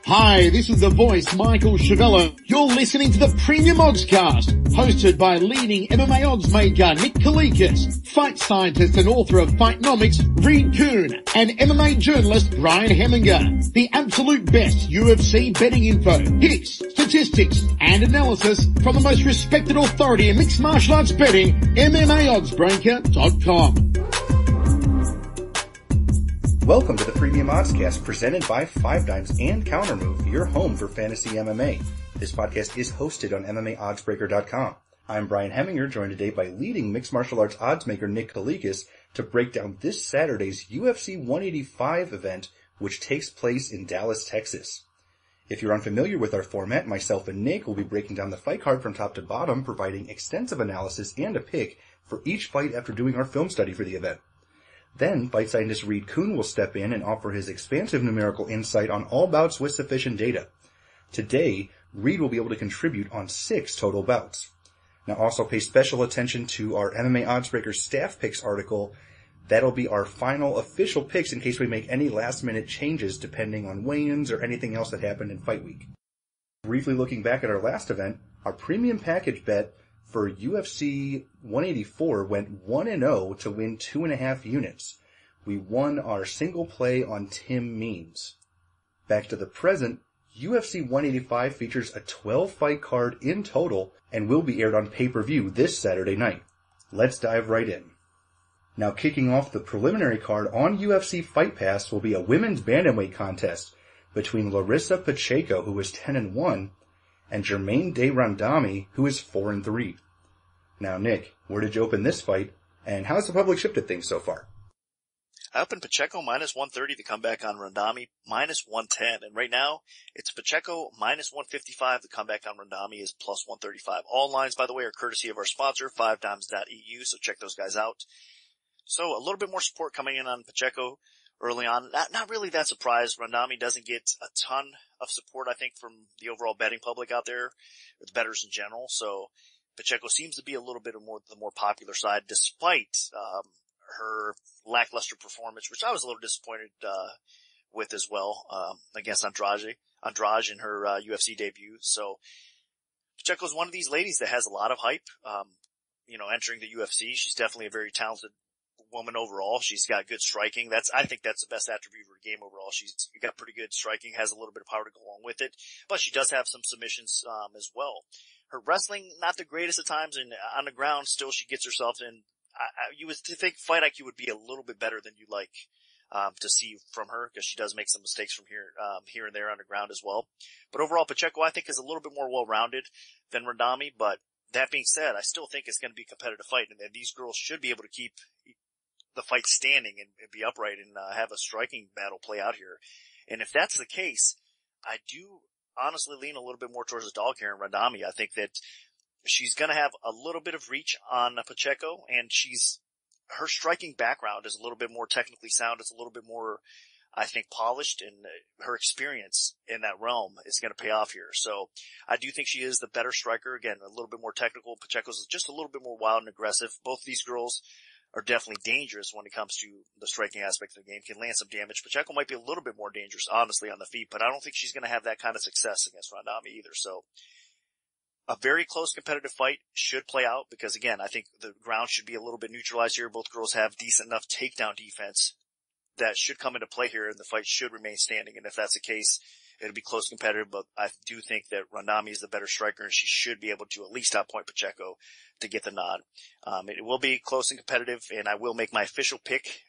Hi, this is the voice, Michael Chavello. You're listening to the Premium Oddscast, hosted by leading MMA odds maker Nick Kalikas, fight scientist and author of Fightnomics, Reed Kuhn, and MMA journalist Brian Heminger. The absolute best UFC betting info, picks, statistics, and analysis from the most respected authority in mixed martial arts betting, MMAoddsbreaker.com. Welcome to the Premium Oddscast, presented by Five Dimes and Countermove, your home for fantasy MMA. This podcast is hosted on MMAoddsbreaker.com. I'm Brian Heminger, joined today by leading mixed martial arts oddsmaker Nick Kalikas to break down this Saturday's UFC 185 event, which takes place in Dallas, Texas. If you're unfamiliar with our format, myself and Nick will be breaking down the fight card from top to bottom, providing extensive analysis and a pick for each fight after doing our film study for the event. Then, fight scientist Reed Kuhn will step in and offer his expansive numerical insight on all bouts with sufficient data. Today, Reed will be able to contribute on 6 total bouts. Now also pay special attention to our MMA Oddsbreaker staff picks article. That'll be our final official picks in case we make any last minute changes depending on weigh-ins or anything else that happened in fight week. Briefly looking back at our last event, our premium package bet for UFC 184 went 1-0 to win 2.5 units. We won our single play on Tim Means. Back to the present, UFC 185 features a 12-fight card in total and will be aired on pay-per-view this Saturday night. Let's dive right in. Now kicking off the preliminary card on UFC Fight Pass will be a women's bantamweight contest between Larissa Pacheco, who is 10-1, and Germaine de Randamie, who is 4-3. Now, Nick, where did you open this fight, and how's the public shifted things so far? I opened Pacheco minus 130 to come back on Randamie minus 110, and right now it's Pacheco minus 155. The comeback on Randamie is plus 135. All lines, by the way, are courtesy of our sponsor, 5dimes.eu, so check those guys out. So a little bit more support coming in on Pacheco early on. Not really that surprised. Randamie doesn't get a ton of support, I think, from the overall betting public out there, or the bettors in general. So Pacheco seems to be a little bit more the more popular side, despite her lackluster performance, which I was a little disappointed with as well, against Andrade in her UFC debut. So Pacheco's one of these ladies that has a lot of hype. Entering the UFC, she's definitely a very talented woman overall. She's got good striking. I think that's the best attribute of her game overall. She's got pretty good striking, has a little bit of power to go along with it, but she does have some submissions as well. Her wrestling, not the greatest at times, and on the ground, still she gets herself in. You would think Fight IQ would be a little bit better than you like to see from her, because she does make some mistakes from here and there on the ground as well. But overall, Pacheco, I think, is a little bit more well-rounded than Randamie. But that being said, I still think it's going to be a competitive fight, and these girls should be able to keep the fight standing and be upright and have a striking battle play out here. And if that's the case, I do honestly lean a little bit more towards the dog here in Randamie. I think that she's going to have a little bit of reach on Pacheco, and her striking background is a little bit more technically sound. It's a little bit more, I think, polished, and her experience in that realm is going to pay off here. So I do think she is the better striker. Again, a little bit more technical. Pacheco's just a little bit more wild and aggressive. Both of these girls are definitely dangerous when it comes to the striking aspect of the game, can land some damage. Pacheco might be a little bit more dangerous, honestly, on the feet, but I don't think she's going to have that kind of success against Randamie either. So a very close competitive fight should play out, because again, I think the ground should be a little bit neutralized here. Both girls have decent enough takedown defense that should come into play here, and the fight should remain standing. And if that's the case, it'll be close competitive, but I do think that Randamie is the better striker, and she should be able to at least outpoint Pacheco to get the nod. It will be close and competitive, and I will make my official pick,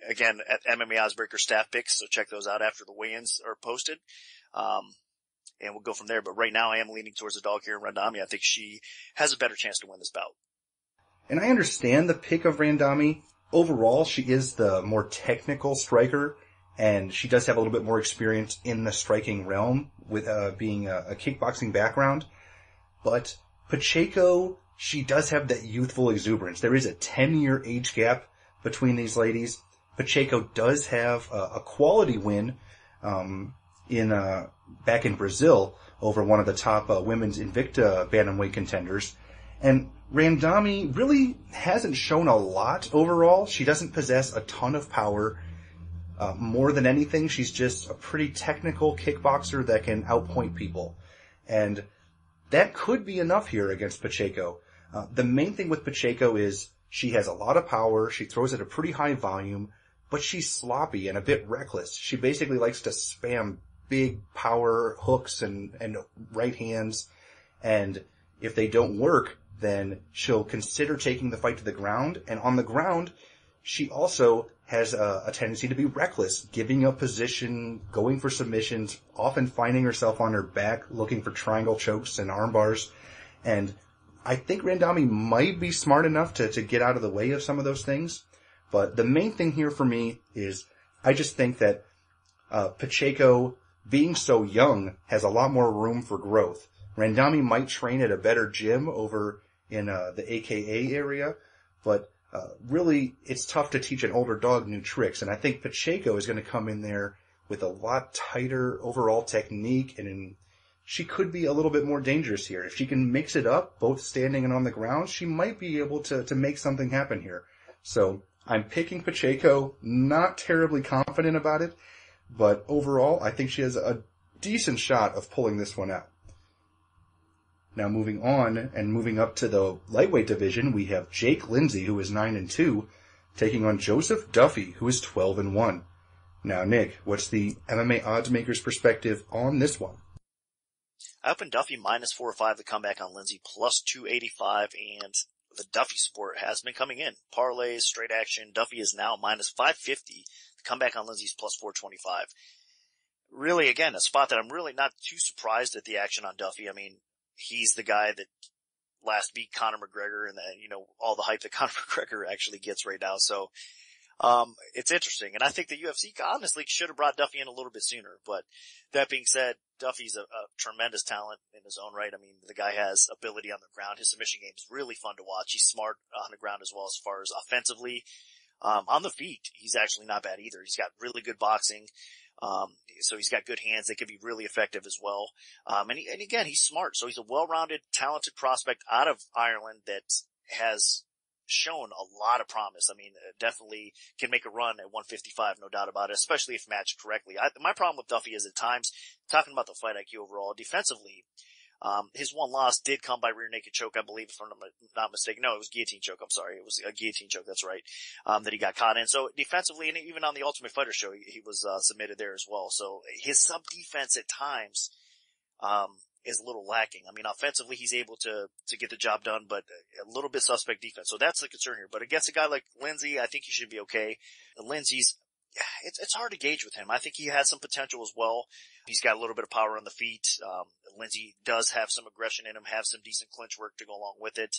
again, at MMA Oddsbreaker staff picks, so check those out after the weigh-ins are posted. And we'll go from there. But right now I am leaning towards the dog here in Randamie. I think she has a better chance to win this bout. And I understand the pick of Randamie. Overall, she is the more technical striker, and she does have a little bit more experience in the striking realm with being a kickboxing background. But Pacheco, she does have that youthful exuberance. There is a 10-year age gap between these ladies. Pacheco does have a quality win back in Brazil over one of the top women's Invicta bantamweight contenders. And Randamie really hasn't shown a lot overall. She doesn't possess a ton of power. More than anything, she's just a pretty technical kickboxer that can outpoint people. And that could be enough here against Pacheco. The main thing with Pacheco is she has a lot of power, she throws at a pretty high volume, but she's sloppy and a bit reckless. She basically likes to spam big power hooks and right hands, and if they don't work, then she'll consider taking the fight to the ground, and on the ground, she also has a tendency to be reckless, giving up position, going for submissions, often finding herself on her back, looking for triangle chokes and arm bars. And I think Randamie might be smart enough to get out of the way of some of those things. But the main thing here for me is I just think that Pacheco, being so young, has a lot more room for growth. Randamie might train at a better gym over in the AKA area, but really, it's tough to teach an older dog new tricks, and I think Pacheco is going to come in there with a lot tighter overall technique, and she could be a little bit more dangerous here. If she can mix it up, both standing and on the ground, she might be able to make something happen here. So, I'm picking Pacheco, not terribly confident about it, but overall, I think she has a decent shot of pulling this one out. Now moving on and moving up to the lightweight division, we have Jake Lindsey, who is 9-2, taking on Joseph Duffy, who is 12-1. Now, Nick, what's the MMA odds maker's perspective on this one? I opened Duffy -405 to come back on Lindsey, +285, and the Duffy support has been coming in. Parlays, straight action. Duffy is now -550 to come back on Lindsey's +425. Really, again, a spot that I'm really not too surprised at the action on Duffy. I mean, he's the guy that last beat Conor McGregor, and then, all the hype that Conor McGregor actually gets right now. So, it's interesting. And I think the UFC honestly should have brought Duffy in a little bit sooner. But that being said, Duffy's a tremendous talent in his own right. I mean, the guy has ability on the ground. His submission game is really fun to watch. He's smart on the ground as well as far as offensively. On the feet, he's actually not bad either. He's got really good boxing. So he's got good hands. They could be really effective as well. And again, he's smart. So he's a well-rounded, talented prospect out of Ireland that has shown a lot of promise. I mean, definitely can make a run at 155, no doubt about it, especially if matched correctly. My problem with Duffy is at times, talking about the fight IQ overall, defensively, his one loss did come by rear naked choke, I believe, if I'm not mistaken. No, it was guillotine choke. I'm sorry. It was a guillotine choke. That's right. That he got caught in. So defensively, and even on the Ultimate Fighter show, he was, submitted there as well. So his sub defense at times, is a little lacking. I mean, offensively, he's able to get the job done, but a little bit suspect defense. So that's the concern here. But against a guy like Lindsey, I think he should be okay. Lindsey's, it's hard to gauge with him. I think he has some potential as well. He's got a little bit of power on the feet. Lindsey does have some aggression in him, have some decent clinch work to go along with it.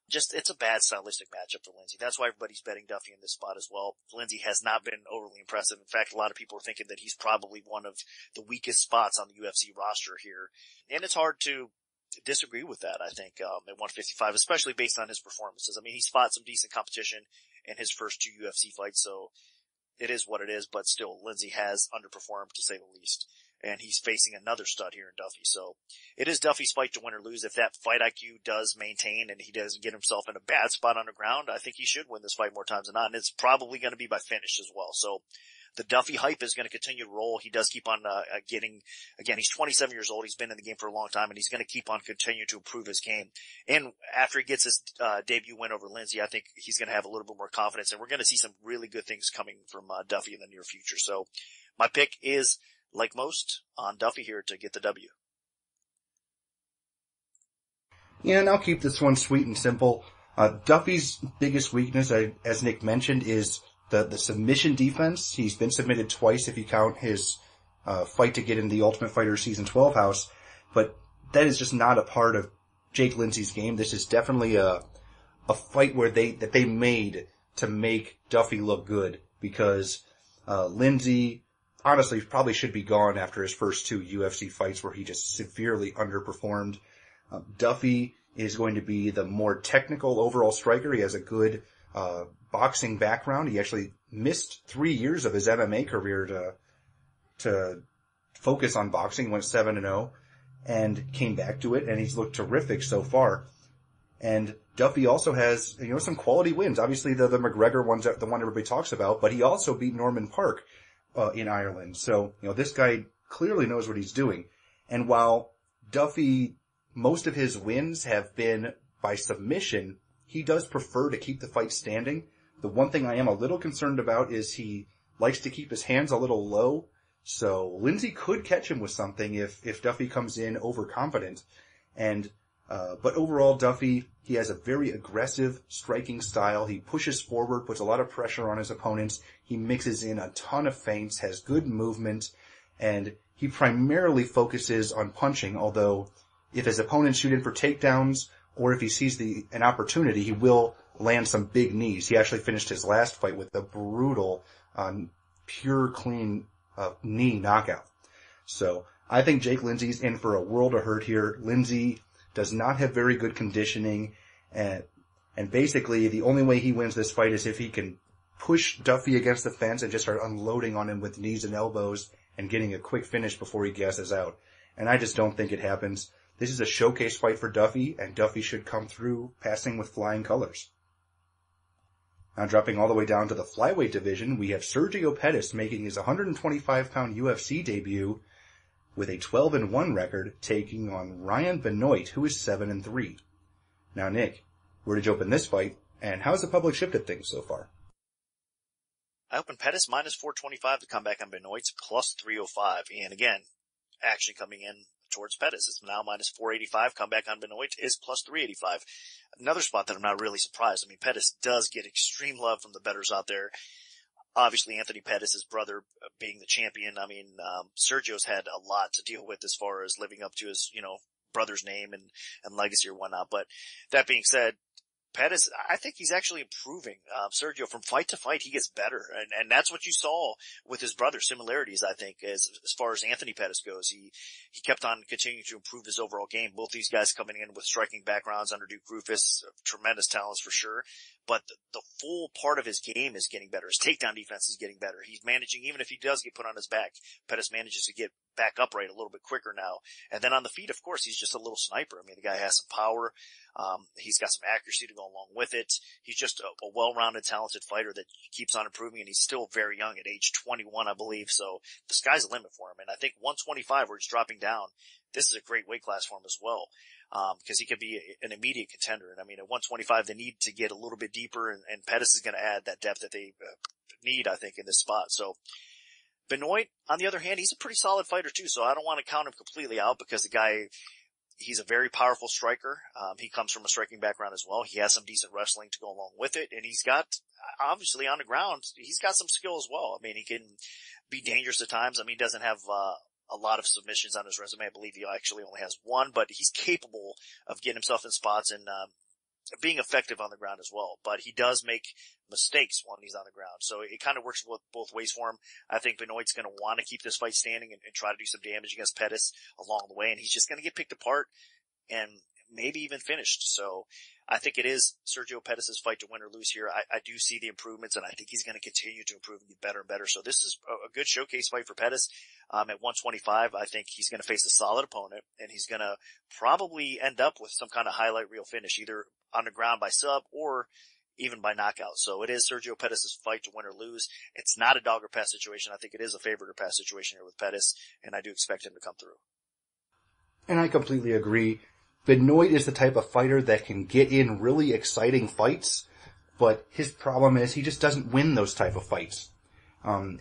Just, it's a bad stylistic matchup for Lindsey. That's why everybody's betting Duffy in this spot as well. Lindsey has not been overly impressive. In fact, a lot of people are thinking that he's probably one of the weakest spots on the UFC roster here. And it's hard to disagree with that, I think, at 155, especially based on his performances. I mean, he's fought some decent competition in his first 2 UFC fights, so it is what it is, but still, Lindsey has underperformed, to say the least. And he's facing another stud here in Duffy. So it is Duffy's fight to win or lose. If that fight IQ does maintain and he doesn't get himself in a bad spot on the ground, I think he should win this fight more times than not. And it's probably going to be by finish as well. So the Duffy hype is going to continue to roll. He does keep on getting, again, he's 27 years old. He's been in the game for a long time, and he's going to keep on continuing to improve his game. And after he gets his debut win over Lindsey, I think he's going to have a little bit more confidence, and we're going to see some really good things coming from Duffy in the near future. So my pick is, like most, on Duffy here to get the W. Yeah, and I'll keep this one sweet and simple. Duffy's biggest weakness, as Nick mentioned, is the submission defense. He's been submitted twice if you count his fight to get in the Ultimate Fighter Season 12 house, but that is just not a part of Jake Lindsey's game. This is definitely a fight where they made to make Duffy look good, because Lindsey honestly probably should be gone after his first 2 UFC fights where he just severely underperformed. Duffy is going to be the more technical overall striker. He has a good boxing background. He actually missed 3 years of his MMA career to focus on boxing, went 7-0, and came back to it, and he's looked terrific so far. And Duffy also has, some quality wins. Obviously the McGregor one's the one everybody talks about, but he also beat Norman Park. in Ireland. So, this guy clearly knows what he's doing. And while Duffy, most of his wins have been by submission, he does prefer to keep the fight standing. The one thing I am a little concerned about is he likes to keep his hands a little low. So Lindsey could catch him with something if Duffy comes in overconfident. But overall, Duffy, he has a very aggressive striking style. He pushes forward, puts a lot of pressure on his opponents. He mixes in a ton of feints, has good movement, and he primarily focuses on punching, although if his opponents shoot in for takedowns or if he sees an opportunity, he will land some big knees. He actually finished his last fight with a brutal, pure, clean knee knockout. So I think Jake Lindsey's in for a world of hurt here. Lindsey does not have very good conditioning, and basically the only way he wins this fight is if he can push Duffy against the fence and just start unloading on him with knees and elbows and getting a quick finish before he gasses out. And I just don't think it happens. This is a showcase fight for Duffy, and Duffy should come through passing with flying colors. Now dropping all the way down to the flyweight division, we have Sergio Pettis making his 125-pound UFC debut with a 12-1 record, taking on Ryan Benoit, who is 7-3. Now, Nick, where did you open this fight, and how's the public shifted things so far? I opened Pettis minus 425 to come back on Benoit's plus 305. And again, actually coming in towards Pettis. It's now minus 485. Come back on Benoit is plus 385. Another spot that I'm not really surprised. I mean, Pettis does get extreme love from the bettors out there. Obviously, Anthony Pettis, his brother, being the champion. I mean, Sergio's had a lot to deal with as far as living up to his, brother's name and legacy or whatnot. But that being said, Pettis, I think he's actually improving. Sergio, from fight to fight, he gets better. And that's what you saw with his brother, similarities, I think, as far as Anthony Pettis goes. He kept on continuing to improve his overall game. Both these guys coming in with striking backgrounds under Duke Rufus, tremendous talents for sure. But the full part of his game is getting better. His takedown defense is getting better. He's managing, even if he does get put on his back, Pettis manages to get back upright a little bit quicker now. And then on the feet, of course, he's just a little sniper. I mean, the guy has some power. He's got some accuracy to go along with it. He's just a well-rounded, talented fighter that keeps on improving, and he's still very young at age 21, I believe. So the sky's the limit for him. And I think 125, where he's dropping down, this is a great weight class for him as well. Because he could be an immediate contender. And I mean, at 125, they need to get a little bit deeper, and Pettis is going to add that depth that they need, I think, in this spot. So Benoit, on the other hand, he's a pretty solid fighter too. So I don't want to count him completely out, because the guy, he's a very powerful striker. He comes from a striking background as well. He has some decent wrestling to go along with it. And he's got, obviously on the ground, he's got some skill as well. I mean, he can be dangerous at times. I mean, he doesn't have, a lot of submissions on his resume. I believe he actually only has one, but he's capable of getting himself in spots and, being effective on the ground as well. But he does make mistakes when he's on the ground. So it kind of works both ways for him. I think Benoit's going to want to keep this fight standing and try to do some damage against Pettis along the way. And he's just going to get picked apart and maybe even finished. So I think it is Sergio Pettis' fight to win or lose here. I do see the improvements, and I think he's going to continue to improve and get better and better. So this is a good showcase fight for Pettis. At 125, I think he's going to face a solid opponent, and he's going to probably end up with some kind of highlight reel finish, either on the ground by sub or even by knockout. So it is Sergio Pettis' fight to win or lose. It's not a dog or pass situation. I think it is a favorite or pass situation here with Pettis, and I do expect him to come through. And I completely agree. Benoit is the type of fighter that can get in really exciting fights, but his problem is he just doesn't win those type of fights.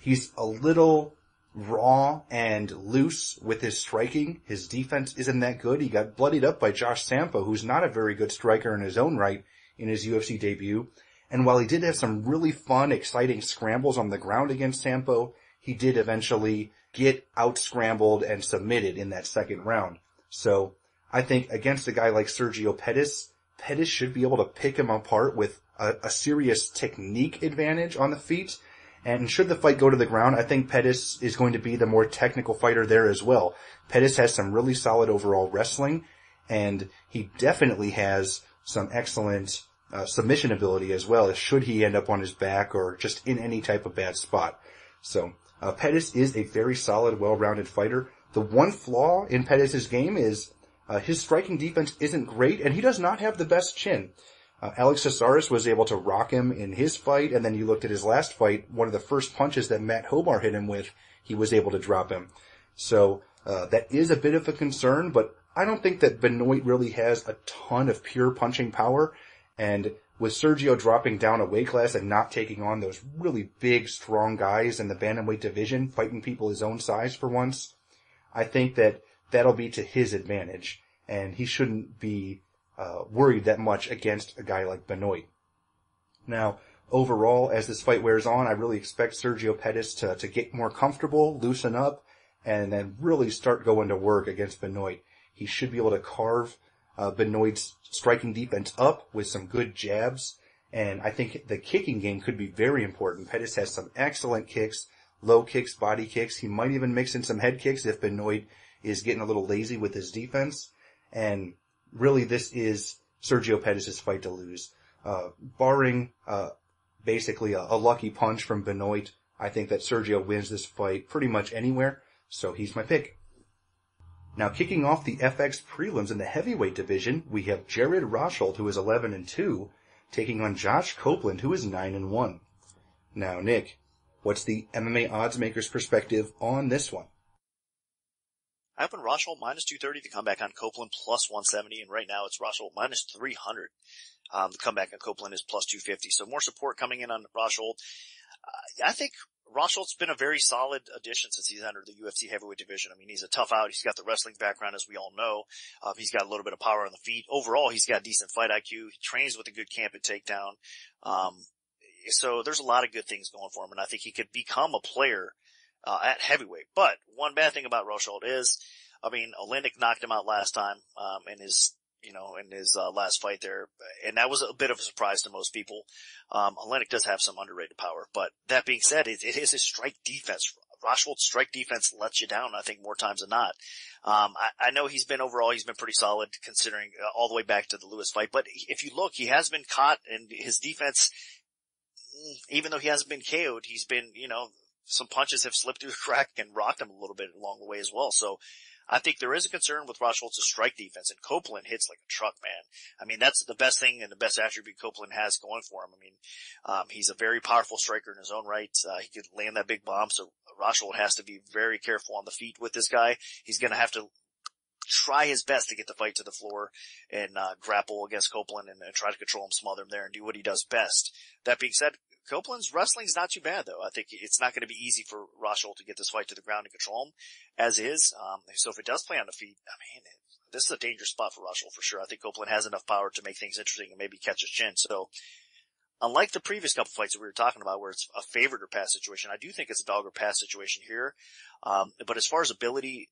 He's a little raw and loose with his striking. His defense isn't that good. He got bloodied up by Josh Sampo, who's not a very good striker in his own right in his UFC debut. And while he did have some really fun, exciting scrambles on the ground against Sampo, he did eventually get out-scrambled and submitted in that second round. So I think against a guy like Sergio Pettis, Pettis should be able to pick him apart with a serious technique advantage on the feet. And should the fight go to the ground, I think Pettis is going to be the more technical fighter there as well. Pettis has some really solid overall wrestling, and he definitely has some excellent submission ability as well, should he end up on his back or just in any type of bad spot. So Pettis is a very solid, well-rounded fighter. The one flaw in Pettis' game is his striking defense isn't great, and he does not have the best chin. Alex Caceres was able to rock him in his fight, and then you looked at his last fight, one of the first punches that Matt Hobart hit him with, he was able to drop him. So that is a bit of a concern, but I don't think that Benoit really has a ton of pure punching power, and with Sergio dropping down a weight class and not taking on those really big, strong guys in the bantamweight division, fighting people his own size for once, I think that that'll be to his advantage, and he shouldn't be worried that much against a guy like Benoit. Now, overall, as this fight wears on, I really expect Sergio Pettis to get more comfortable, loosen up, and then really start going to work against Benoit. He should be able to carve Benoit's striking defense up with some good jabs, and I think the kicking game could be very important. Pettis has some excellent kicks, low kicks, body kicks. He might even mix in some head kicks if Benoit is getting a little lazy with his defense, and really this is Sergio Pettis' fight to lose. Barring basically a lucky punch from Benoit, I think that Sergio wins this fight pretty much anywhere, so he's my pick. Now, kicking off the FX prelims in the heavyweight division, we have Jared Rosholt, who is 11-2, taking on Josh Copeland, who is 9-1. Now, Nick, what's the MMA odds maker's perspective on this one? I opened Rosholt minus 230 to come back on Copeland plus 170, and right now it's Rosholt minus 300. The comeback on Copeland is plus 250, so more support coming in on Rosholt. I think Rosholt's been a very solid addition since he's entered the UFC heavyweight division. I mean, he's a tough out. He's got the wrestling background, as we all know. He's got a little bit of power on the feet. Overall, he's got decent fight IQ. He trains with a good camp and takedown. So there's a lot of good things going for him, and I think he could become a player at heavyweight. But one bad thing about Rosholt is, I mean, Oleinik knocked him out last time in his last fight there, and that was a bit of a surprise to most people. Oleinik does have some underrated power, but that being said, it is his strike defense. Rosholt's strike defense lets you down, I think, more times than not. I know he's been pretty solid considering all the way back to the Lewis fight, but if you look, he has been caught, and his defense, even though he hasn't been KO'd, he's been, some punches have slipped through the crack and rocked him a little bit along the way as well. So I think there is a concern with Rosholt's strike defense, and Copeland hits like a truck, man. I mean, that's the best thing and the best attribute Copeland has going for him. I mean, he's a very powerful striker in his own right. He could land that big bomb, so Rosholt has to be very careful on the feet with this guy. He's gonna have to try his best to get the fight to the floor and grapple against Copeland and try to control him, smother him there, and do what he does best. That being said, Copeland's wrestling's not too bad, though. I think it's not going to be easy for Rosholt to get this fight to the ground and control him, as is. So if it does play on the feet, I mean, this is a dangerous spot for Rosholt for sure. I think Copeland has enough power to make things interesting and maybe catch his chin. So, unlike the previous couple fights that we were talking about where it's a favored or pass situation, I do think it's a dog or pass situation here. But as far as ability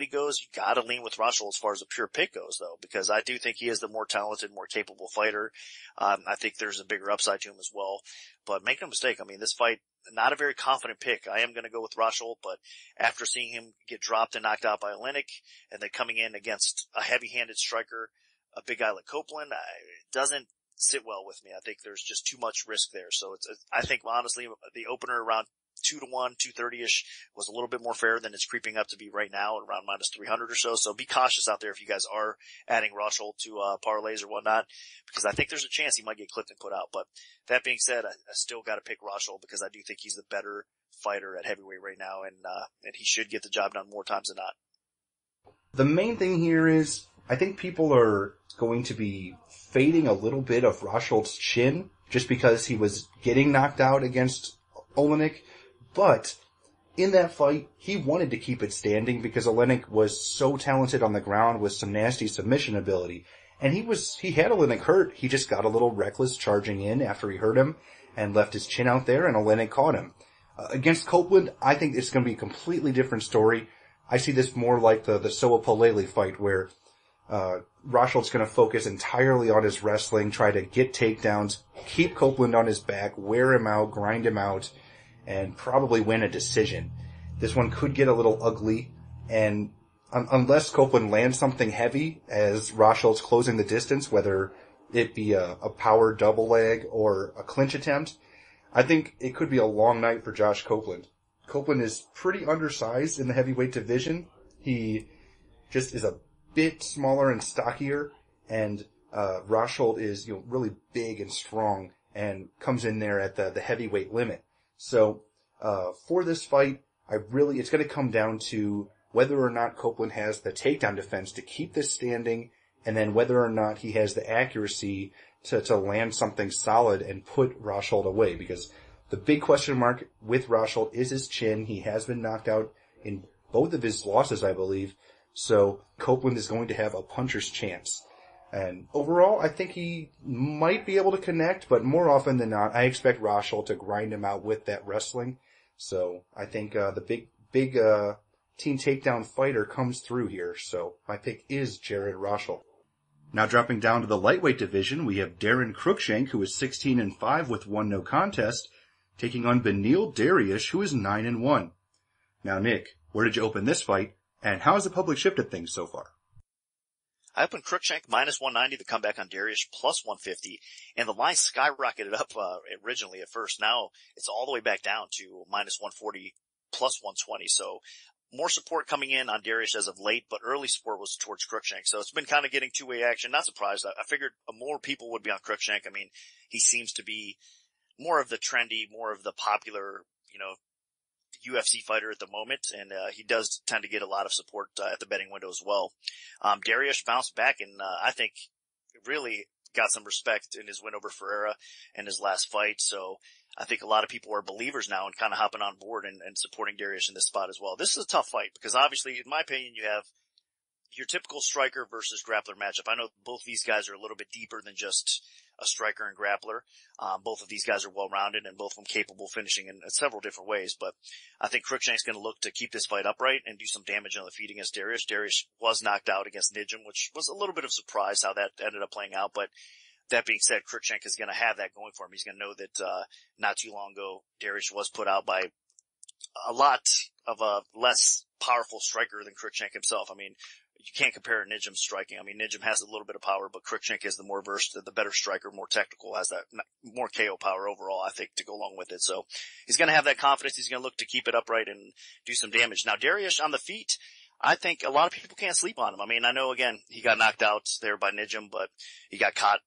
goes, you gotta lean with Rosholt as far as a pure pick goes, though, because I do think he is the more talented, more capable fighter. I think there's a bigger upside to him as well. But make no mistake, I mean, this fight, not a very confident pick. I am gonna go with Rosholt, but after seeing him get dropped and knocked out by Oleinik, and then coming in against a heavy-handed striker, a big guy like Copeland, it doesn't sit well with me. I think there's just too much risk there. So I think honestly, the opener around 2-1, 230-ish was a little bit more fair than it's creeping up to be right now at around minus 300 or so. So be cautious out there if you guys are adding Rosholt to parlays or whatnot, because I think there's a chance he might get clipped and put out. But that being said, I still got to pick Rosholt because I do think he's the better fighter at heavyweight right now, and he should get the job done more times than not. The main thing here is I think people are going to be fading a little bit of Rosholt's chin just because he was getting knocked out against Oleinik. But in that fight, he wanted to keep it standing because Oleinik was so talented on the ground with some nasty submission ability. And he had Oleinik hurt. He just got a little reckless charging in after he hurt him and left his chin out there, and Oleinik caught him. Against Copeland, I think it's going to be a completely different story. I see this more like the Soa Palele fight where Rosholt's going to focus entirely on his wrestling, try to get takedowns, keep Copeland on his back, wear him out, grind him out, and probably win a decision. This one could get a little ugly, and unless Copeland lands something heavy as Rosholt's closing the distance, whether it be a power double leg or a clinch attempt, I think it could be a long night for Josh Copeland. Copeland is pretty undersized in the heavyweight division. He just is a bit smaller and stockier, and Rosholt is, really big and strong and comes in there at the heavyweight limit. So, for this fight, it's going to come down to whether or not Copeland has the takedown defense to keep this standing, and then whether or not he has the accuracy to land something solid and put Rosholt away, because the big question mark with Rosholt is his chin. He has been knocked out in both of his losses, I believe, so Copeland is going to have a puncher's chance. And overall, I think he might be able to connect, but more often than not, I expect Rosholt to grind him out with that wrestling. So I think the big team takedown fighter comes through here. So my pick is Jared Rosholt. Now dropping down to the lightweight division, we have Darren Cruickshank, who is 16-5 with 1 no contest, taking on Beneil Dariush, who is 9-1. Now Nick, where did you open this fight, and how has the public shifted things so far? I opened Cruickshank minus 190, the comeback on Dariush plus 150, and the line skyrocketed up originally at first. Now it's all the way back down to minus 140 plus 120. So more support coming in on Dariush as of late, but early support was towards Cruickshank. So it's been kind of getting two-way action. Not surprised. I figured more people would be on Cruickshank. I mean, he seems to be more of the trendy, more of the popular, UFC fighter at the moment, and he does tend to get a lot of support at the betting window as well. Dariush bounced back and I think really got some respect in his win over Ferreira in his last fight, so I think a lot of people are believers now and kind of hopping on board and supporting Dariush in this spot as well. This is a tough fight because obviously, in my opinion, you have your typical striker versus grappler matchup. I know both of these guys are a little bit deeper than just a striker and grappler. Both of these guys are well-rounded and both of them capable of finishing in several different ways, but I think Cruickshank's going to look to keep this fight upright and do some damage on the feet against Dariush. Dariush was knocked out against Nijm, which was a little bit of a surprise how that ended up playing out, but that being said, Cruickshank is going to have that going for him. He's going to know that not too long ago, Dariush was put out by a lot of a less powerful striker than Cruickshank himself. I mean, you can't compare Nijm's striking. I mean, Nijm has a little bit of power, but Cruickshank is the more versed, the better striker, more technical, has that more KO power overall, I think, to go along with it. So he's going to have that confidence. He's going to look to keep it upright and do some damage. Now, Dariush on the feet, I think a lot of people can't sleep on him. I mean, I know, again, he got knocked out there by Nijm, but he got caught.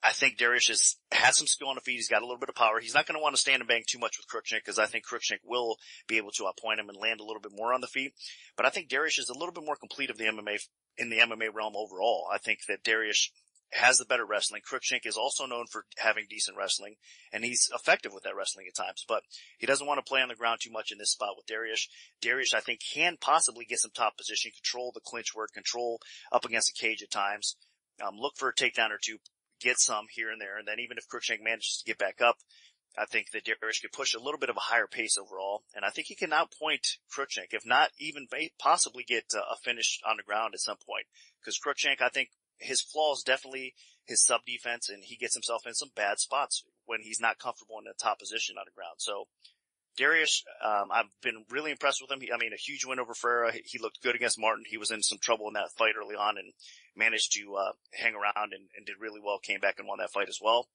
I think Dariush has some skill on the feet. He's got a little bit of power. He's not going to want to stand and bang too much with Cruickshank because I think Cruickshank will be able to outpoint him and land a little bit more on the feet. But I think Dariush is a little bit more complete of the MMA in the MMA realm overall. I think that Dariush has the better wrestling. Cruickshank is also known for having decent wrestling, and he's effective with that wrestling at times. But he doesn't want to play on the ground too much in this spot with Dariush. Dariush, I think, can possibly get some top position, control the clinch work, control up against the cage at times, look for a takedown or two, get some here and there, and then even if Cruickshank manages to get back up, I think that Dariush could push a little bit of a higher pace overall, and I think he can outpoint Cruickshank, if not even possibly get a finish on the ground at some point. Because Cruickshank, I think his flaw is definitely his sub-defense, and he gets himself in some bad spots when he's not comfortable in the top position on the ground. So Dariush, I've been really impressed with him. A huge win over Ferreira. He looked good against Martin. He was in some trouble in that fight early on and managed to hang around and did really well, came back and won that fight as well.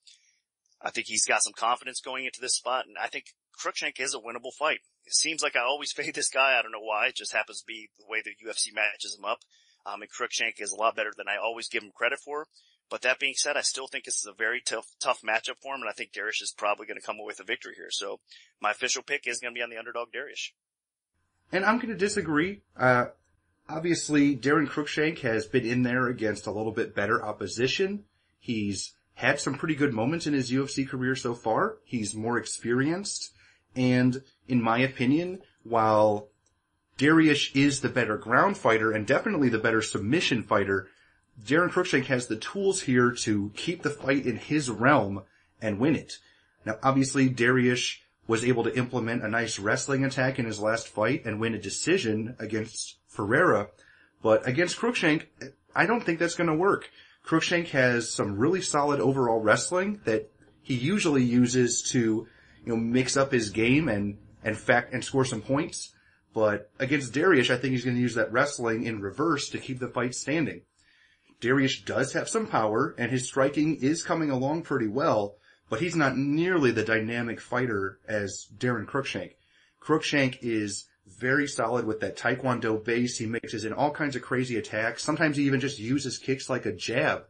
I think he's got some confidence going into this spot, and I think Cruickshank is a winnable fight. It seems like I always fade this guy. I don't know why. It just happens to be the way the UFC matches him up. And Cruickshank is a lot better than I always give him credit for. But that being said, I still think this is a very tough matchup for him, and I think Dariush is probably going to come away with a victory here. So my official pick is going to be on the underdog Dariush. And I'm going to disagree. Obviously, Darren Cruickshank has been in there against a little bit better opposition. He's had some pretty good moments in his UFC career so far. He's more experienced. And in my opinion, while Dariush is the better ground fighter and definitely the better submission fighter, Darren Cruickshank has the tools here to keep the fight in his realm and win it. Now, obviously, Dariush was able to implement a nice wrestling attack in his last fight and win a decision against Ferreira, but against Cruickshank, I don't think that's going to work. Cruickshank has some really solid overall wrestling that he usually uses to, mix up his game and score some points. But against Dariush, I think he's going to use that wrestling in reverse to keep the fight standing. Dariush does have some power, and his striking is coming along pretty well, but he's not nearly the dynamic fighter as Darren Cruickshank. Cruickshank is very solid with that Taekwondo base. He mixes in all kinds of crazy attacks. Sometimes he even just uses kicks like a jab.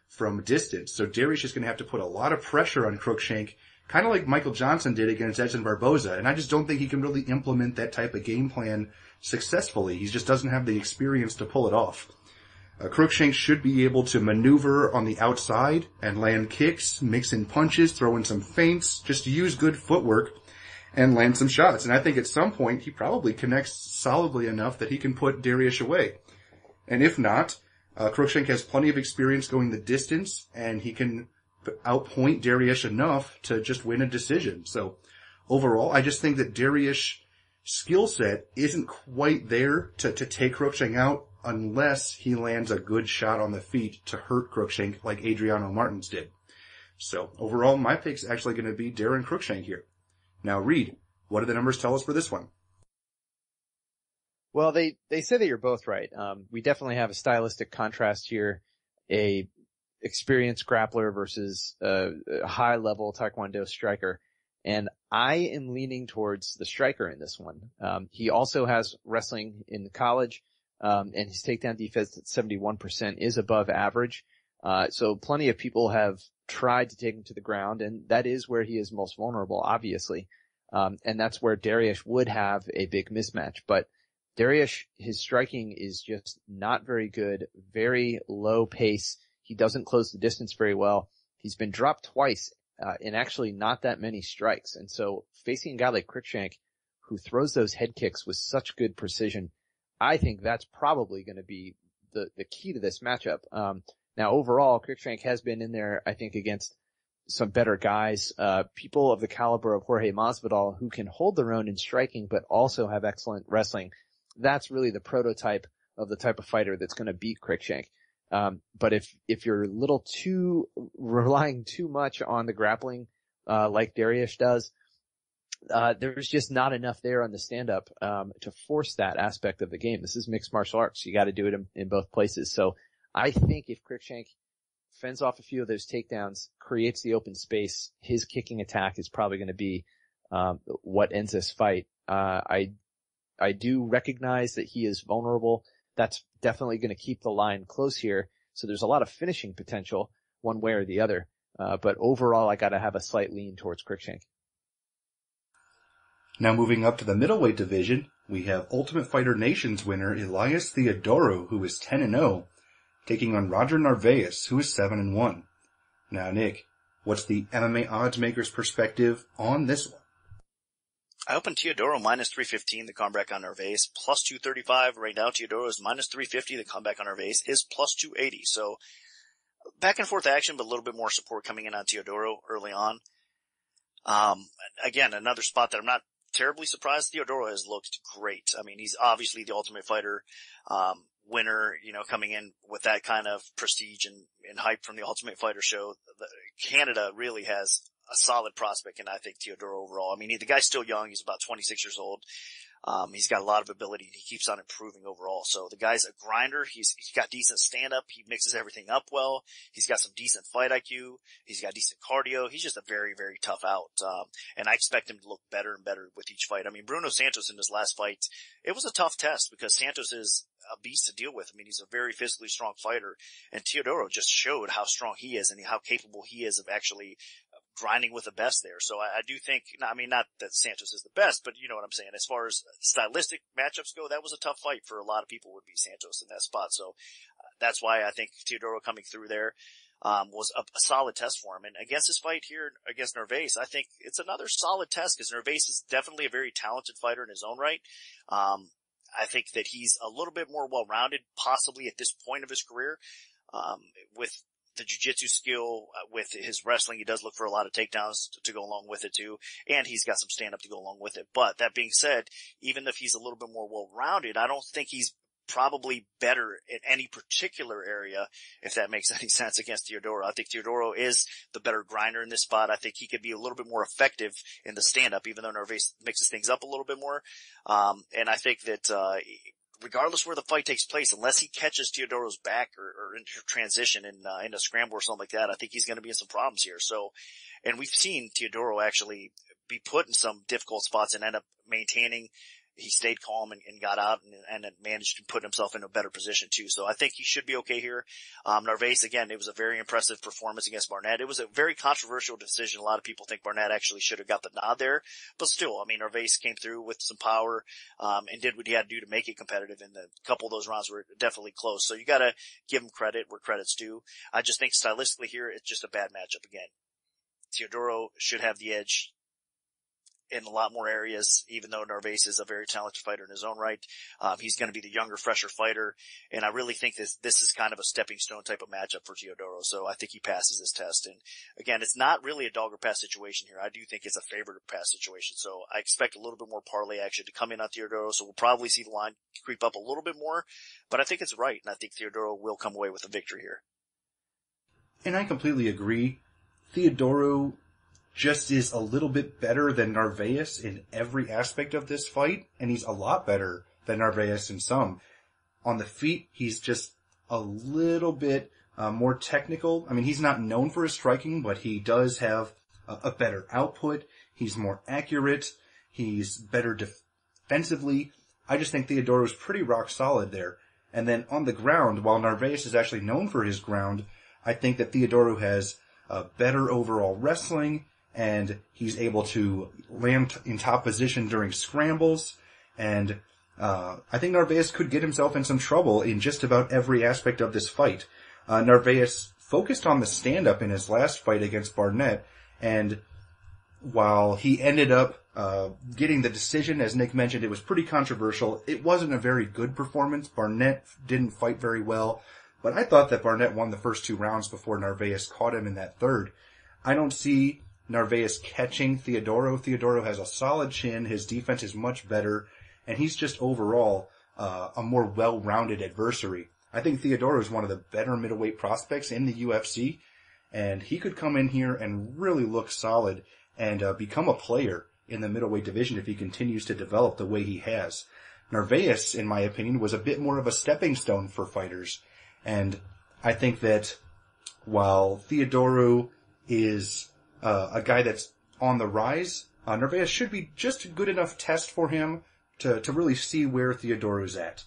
from distance. So Dariush is going to have to put a lot of pressure on Cruickshank, kind of like Michael Johnson did against Edson Barboza. And I just don't think he can really implement that type of game plan successfully. He just doesn't have the experience to pull it off. Cruickshank should be able to maneuver on the outside and land kicks, mix in punches, throw in some feints, just use good footwork and land some shots. And I think at some point he probably connects solidly enough that he can put Dariush away. And if not, Cruickshank has plenty of experience going the distance, and he can outpoint Dariush enough to just win a decision. So overall, I just think that Dariush's skill set isn't quite there to take Cruickshank out unless he lands a good shot on the feet to hurt Cruickshank like Adriano Martins did. So overall, my pick's actually going to be Daron Cruickshank here. Now, Reed, what do the numbers tell us for this one? Well, they say that you're both right. We definitely have a stylistic contrast here, a experienced grappler versus a high level Taekwondo striker. And I am leaning towards the striker in this one. He also has wrestling in college, and his takedown defense at 71% is above average. So plenty of people have tried to take him to the ground, and that is where he is most vulnerable, obviously. And that's where Dariush would have a big mismatch. But Dariush, his striking is just not very good, very low pace. He doesn't close the distance very well. He's been dropped twice, in actually not that many strikes. And so facing a guy like Cruickshank, who throws those head kicks with such good precision, I think that's probably going to be the key to this matchup. Now overall, Cruickshank has been in there, I think, against some better guys, people of the caliber of Jorge Masvidal who can hold their own in striking, but also have excellent wrestling. That's really the prototype of the type of fighter that's going to beat Cruickshank. But if you're relying too much on the grappling, like Dariush does, there's just not enough there on the stand-up, to force that aspect of the game. This is mixed martial arts. You got to do it in both places. So I think if Cruickshank fends off a few of those takedowns, creates the open space, his kicking attack is probably going to be, what ends this fight. I do recognize that he is vulnerable. That's definitely going to keep the line close here. So there's a lot of finishing potential one way or the other. But overall, I got to have a slight lean towards Cruickshank. Now moving up to the middleweight division, we have Ultimate Fighter Nations winner Elias Theodorou, who is 10-0, taking on Roger Narvaez, who is 7-1. Now, Nick, what's the MMA odds maker's perspective on this one? I opened Theodorou minus 315, the comeback on Narvaez, plus 235. Right now, Theodorou is minus 350, the comeback on Narvaez is plus 280. So, back and forth action, but a little bit more support coming in on Theodorou early on. Again, another spot that I'm not terribly surprised. Theodorou has looked great. I mean, he's obviously the Ultimate Fighter, winner, coming in with that kind of prestige and hype from the Ultimate Fighter show. Canada really has a solid prospect, and I think Theodorou overall. I mean, the guy's still young. He's about 26 years old. He's got a lot of ability, and he keeps on improving overall. So the guy's a grinder. He's got decent stand-up. He mixes everything up well. He's got some decent fight IQ. He's got decent cardio. He's just a very, very tough out. And I expect him to look better and better with each fight. I mean, Bruno Santos in his last fight, it was a tough test because Santos is a beast to deal with. I mean, he's a very physically strong fighter, and Theodorou just showed how strong he is and how capable he is of actually grinding with the best there. So I do think, I mean, not that Santos is the best, but you know what I'm saying. As far as stylistic matchups go, that was a tough fight for a lot of people would be Santos in that spot. So that's why I think Theodorou coming through there was a solid test for him. And against his fight here against Narvaez, I think it's another solid test because Narvaez is definitely a very talented fighter in his own right. I think that he's a little bit more well-rounded, possibly at this point of his career, with the jiu-jitsu skill, with his wrestling. He does look for a lot of takedowns to go along with it too, and he's got some stand-up to go along with it. But that being said, even if he's a little bit more well-rounded, I don't think he's probably better in any particular area, if that makes any sense, against Theodorou. I think Theodorou is the better grinder in this spot. I think he could be a little bit more effective in the stand-up, even though Narvaez mixes things up a little bit more. And I think that, regardless where the fight takes place, unless he catches Theodorou's back or in transition in a scramble or something like that, I think he's going to be in some problems here. So, and we've seen Theodorou actually be put in some difficult spots and end up maintaining he stayed calm and got out and managed to put himself in a better position too. So I think he should be okay here. Narvaez, again, it was a very impressive performance against Barnett. It was a very controversial decision. A lot of people think Barnett actually should have got the nod there, but still, I mean, Narvaez came through with some power, and did what he had to do to make it competitive. And a couple of those rounds were definitely close. So you gotta give him credit where credit's due. I just think stylistically here, it's just a bad matchup again. Theodorou should have the edge in a lot more areas, even though Narvaez is a very talented fighter in his own right. He's going to be the younger, fresher fighter, and I really think this is kind of a stepping stone type of matchup for Theodorou, so I think he passes this test. And again, it's not really a dog or pass situation here. I do think it's a favorite or pass situation, so I expect a little bit more parlay action to come in on Theodorou, so we'll probably see the line creep up a little bit more, but I think it's right, and I think Theodorou will come away with a victory here. And I completely agree. Theodorou just is a little bit better than Narvaez in every aspect of this fight, and he's a lot better than Narvaez in some. On the feet, he's just a little bit more technical. I mean, he's not known for his striking, but he does have a better output. He's more accurate. He's better defensively. I just think Theodorou is pretty rock solid there. And then on the ground, while Narvaez is actually known for his ground, I think that Theodorou has better overall wrestling, and he's able to land in top position during scrambles. And I think Narvaez could get himself in some trouble in just about every aspect of this fight. Narvaez focused on the stand-up in his last fight against Barnett, and while he ended up getting the decision, as Nick mentioned, it was pretty controversial. It wasn't a very good performance. Barnett didn't fight very well, but I thought that Barnett won the first 2 rounds before Narvaez caught him in that third. I don't see Narvaez catching Theodorou. Theodorou has a solid chin. His defense is much better, and he's just overall a more well-rounded adversary. I think Theodorou is one of the better middleweight prospects in the UFC, and he could come in here and really look solid and become a player in the middleweight division if he continues to develop the way he has. Narvaez, in my opinion, was a bit more of a stepping stone for fighters, and I think that while Theodorou is a guy that's on the rise, Narvaez should be just a good enough test for him to really see where Theodorou's at.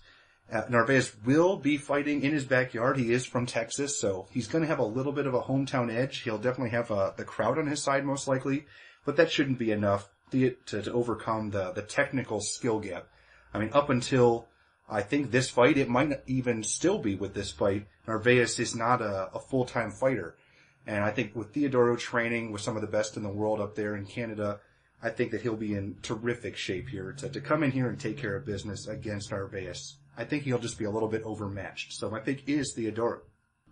Narvaez will be fighting in his backyard. He is from Texas, so he's going to have a little bit of a hometown edge. He'll definitely have the crowd on his side most likely, but that shouldn't be enough to overcome the technical skill gap. I mean, up until I think this fight, it might not even still be with this fight, Narvaez is not a full-time fighter. And I think with Theodorou training with some of the best in the world up there in Canada, I think that he'll be in terrific shape here to come in here and take care of business against Narvaez. I think he'll just be a little bit overmatched. So my pick is Theodorou.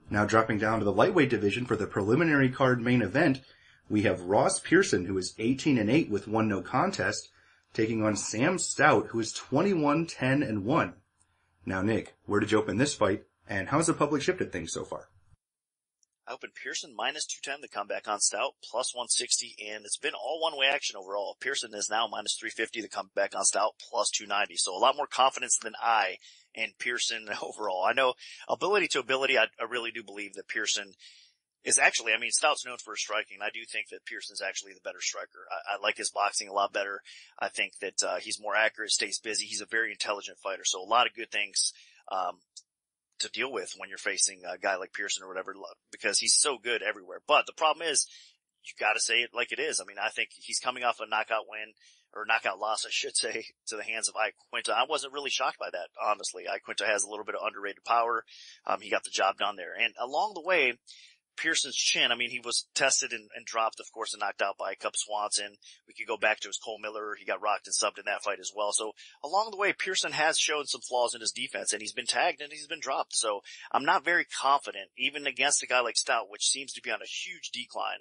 Now dropping down to the lightweight division for the preliminary card main event, we have Ross Pearson, who is 18-8 with 1 no contest, taking on Sam Stout, who is 21-10-1. Now Nick, where did you open this fight, and how's the public shifted things so far? I opened Pearson minus 210 to come back on Stout, plus 160, and it's been all one-way action overall. Pearson is now minus 350 to come back on Stout, plus 290. So a lot more confidence than I in Pearson overall. I know ability to ability, I really do believe that Pearson is actually, I mean, Stout's known for his striking. I do think that Pearson's actually the better striker. I like his boxing a lot better. I think that he's more accurate, stays busy. He's a very intelligent fighter. So a lot of good things to deal with when you're facing a guy like Pearson or whatever, because he's so good everywhere. But the problem is, you gotta say it like it is. I mean, I think he's coming off a knockout win, or knockout loss, I should say, to the hands of Iaquinta. I wasn't really shocked by that, honestly. Iaquinta has a little bit of underrated power. He got the job done there. And along the way, Pearson's chin, I mean, he was tested and dropped, of course, and knocked out by Cub Swanson. We could go back to his Cole Miller. He got rocked and subbed in that fight as well. So along the way, Pearson has shown some flaws in his defense, and he's been tagged and he's been dropped. So I'm not very confident, even against a guy like Stout, which seems to be on a huge decline.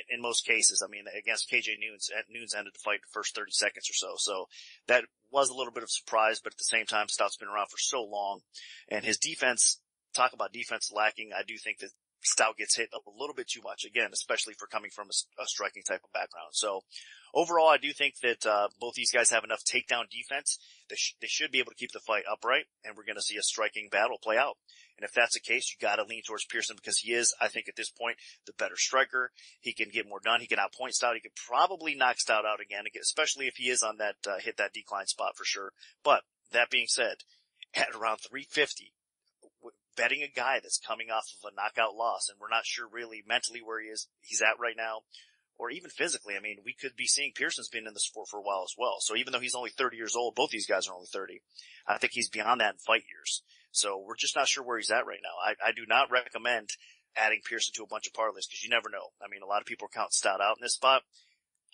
In most cases, I mean, against KJ Nunes ended the fight the first 30 seconds or so. So that was a little bit of a surprise, but at the same time, Stout's been around for so long, and his defense, talk about defense lacking. I do think that Stout gets hit a little bit too much, again, especially for coming from a striking type of background. So overall, I do think that both these guys have enough takedown defense. They should be able to keep the fight upright, and we're going to see a striking battle play out. And if that's the case, you got to lean towards Pearson because he is, I think, at this point, the better striker. He can get more done. He can outpoint Stout. He could probably knock Stout out again, especially if he is on that hit that decline spot for sure. But that being said, at around 350. Betting a guy that's coming off of a knockout loss, and we're not sure really mentally where he's at right now, or even physically. I mean, we could be seeing Pearson's been in the sport for a while as well. So even though he's only 30 years old, both these guys are only 30. I think he's beyond that in fight years. So we're just not sure where he's at right now. I do not recommend adding Pearson to a bunch of parlays because you never know. I mean, a lot of people are counting Stout out in this spot.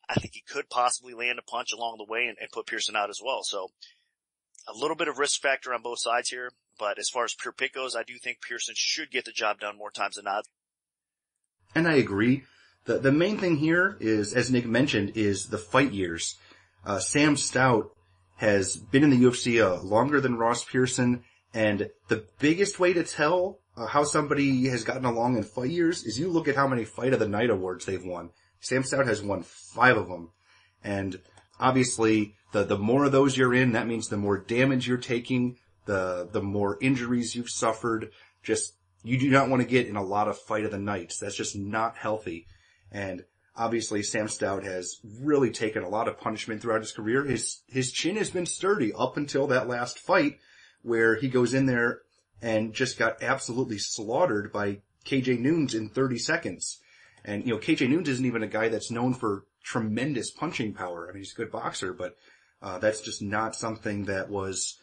I think he could possibly land a punch along the way and put Pearson out as well. So a little bit of risk factor on both sides here. But as far as pure pick goes, I do think Pearson should get the job done more times than not. And I agree. The main thing here is, as Nick mentioned, is the fight years. Sam Stout has been in the UFC longer than Ross Pearson, and the biggest way to tell how somebody has gotten along in fight years is you look at how many Fight of the Night awards they've won. Sam Stout has won 5 of them. And obviously, the more of those you're in, that means the more damage you're taking, the more injuries you've suffered. Just, you do not want to get in a lot of Fight of the Nights. That's just not healthy. And obviously Sam Stout has really taken a lot of punishment throughout his career. His chin has been sturdy up until that last fight where he goes in there and just got absolutely slaughtered by KJ Noons in 30 seconds. And, KJ Noons isn't even a guy that's known for tremendous punching power. I mean, he's a good boxer, but that's just not something that was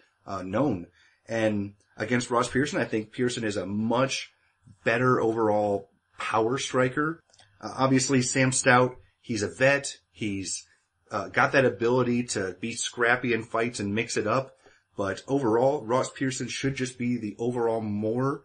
known. And against Ross Pearson, I think Pearson is a much better overall power striker. Obviously, Sam Stout, he's a vet. He's got that ability to be scrappy in fights and mix it up. But overall, Ross Pearson should just be the overall more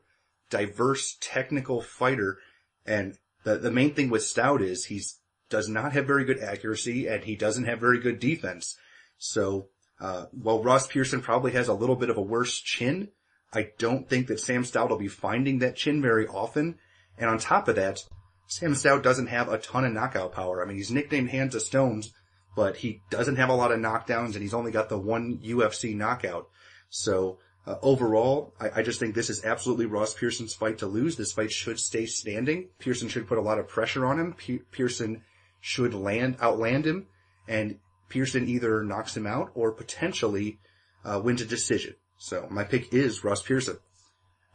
diverse technical fighter. And the main thing with Stout is he does not have very good accuracy and he doesn't have very good defense. So while Ross Pearson probably has a little bit of a worse chin, I don't think that Sam Stout will be finding that chin very often. And on top of that, Sam Stout doesn't have a ton of knockout power. I mean, he's nicknamed Hands of Stones, but he doesn't have a lot of knockdowns, and he's only got the one UFC knockout. So overall, I just think this is absolutely Ross Pearson's fight to lose. This fight should stay standing. Pearson should put a lot of pressure on him. Pearson should outland him, and Pearson either knocks him out or potentially wins a decision. So my pick is Ross Pearson.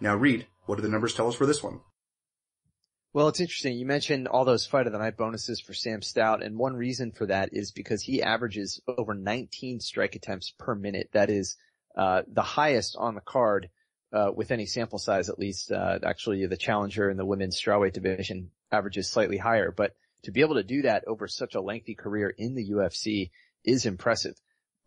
Now, Reed, what do the numbers tell us for this one? Well, it's interesting. You mentioned all those Fight of the Night bonuses for Sam Stout, and one reason for that is because he averages over 19 strike attempts per minute. That is the highest on the card with any sample size, at least. Actually, the challenger in the women's strawweight division averages slightly higher. But to be able to do that over such a lengthy career in the UFC is impressive.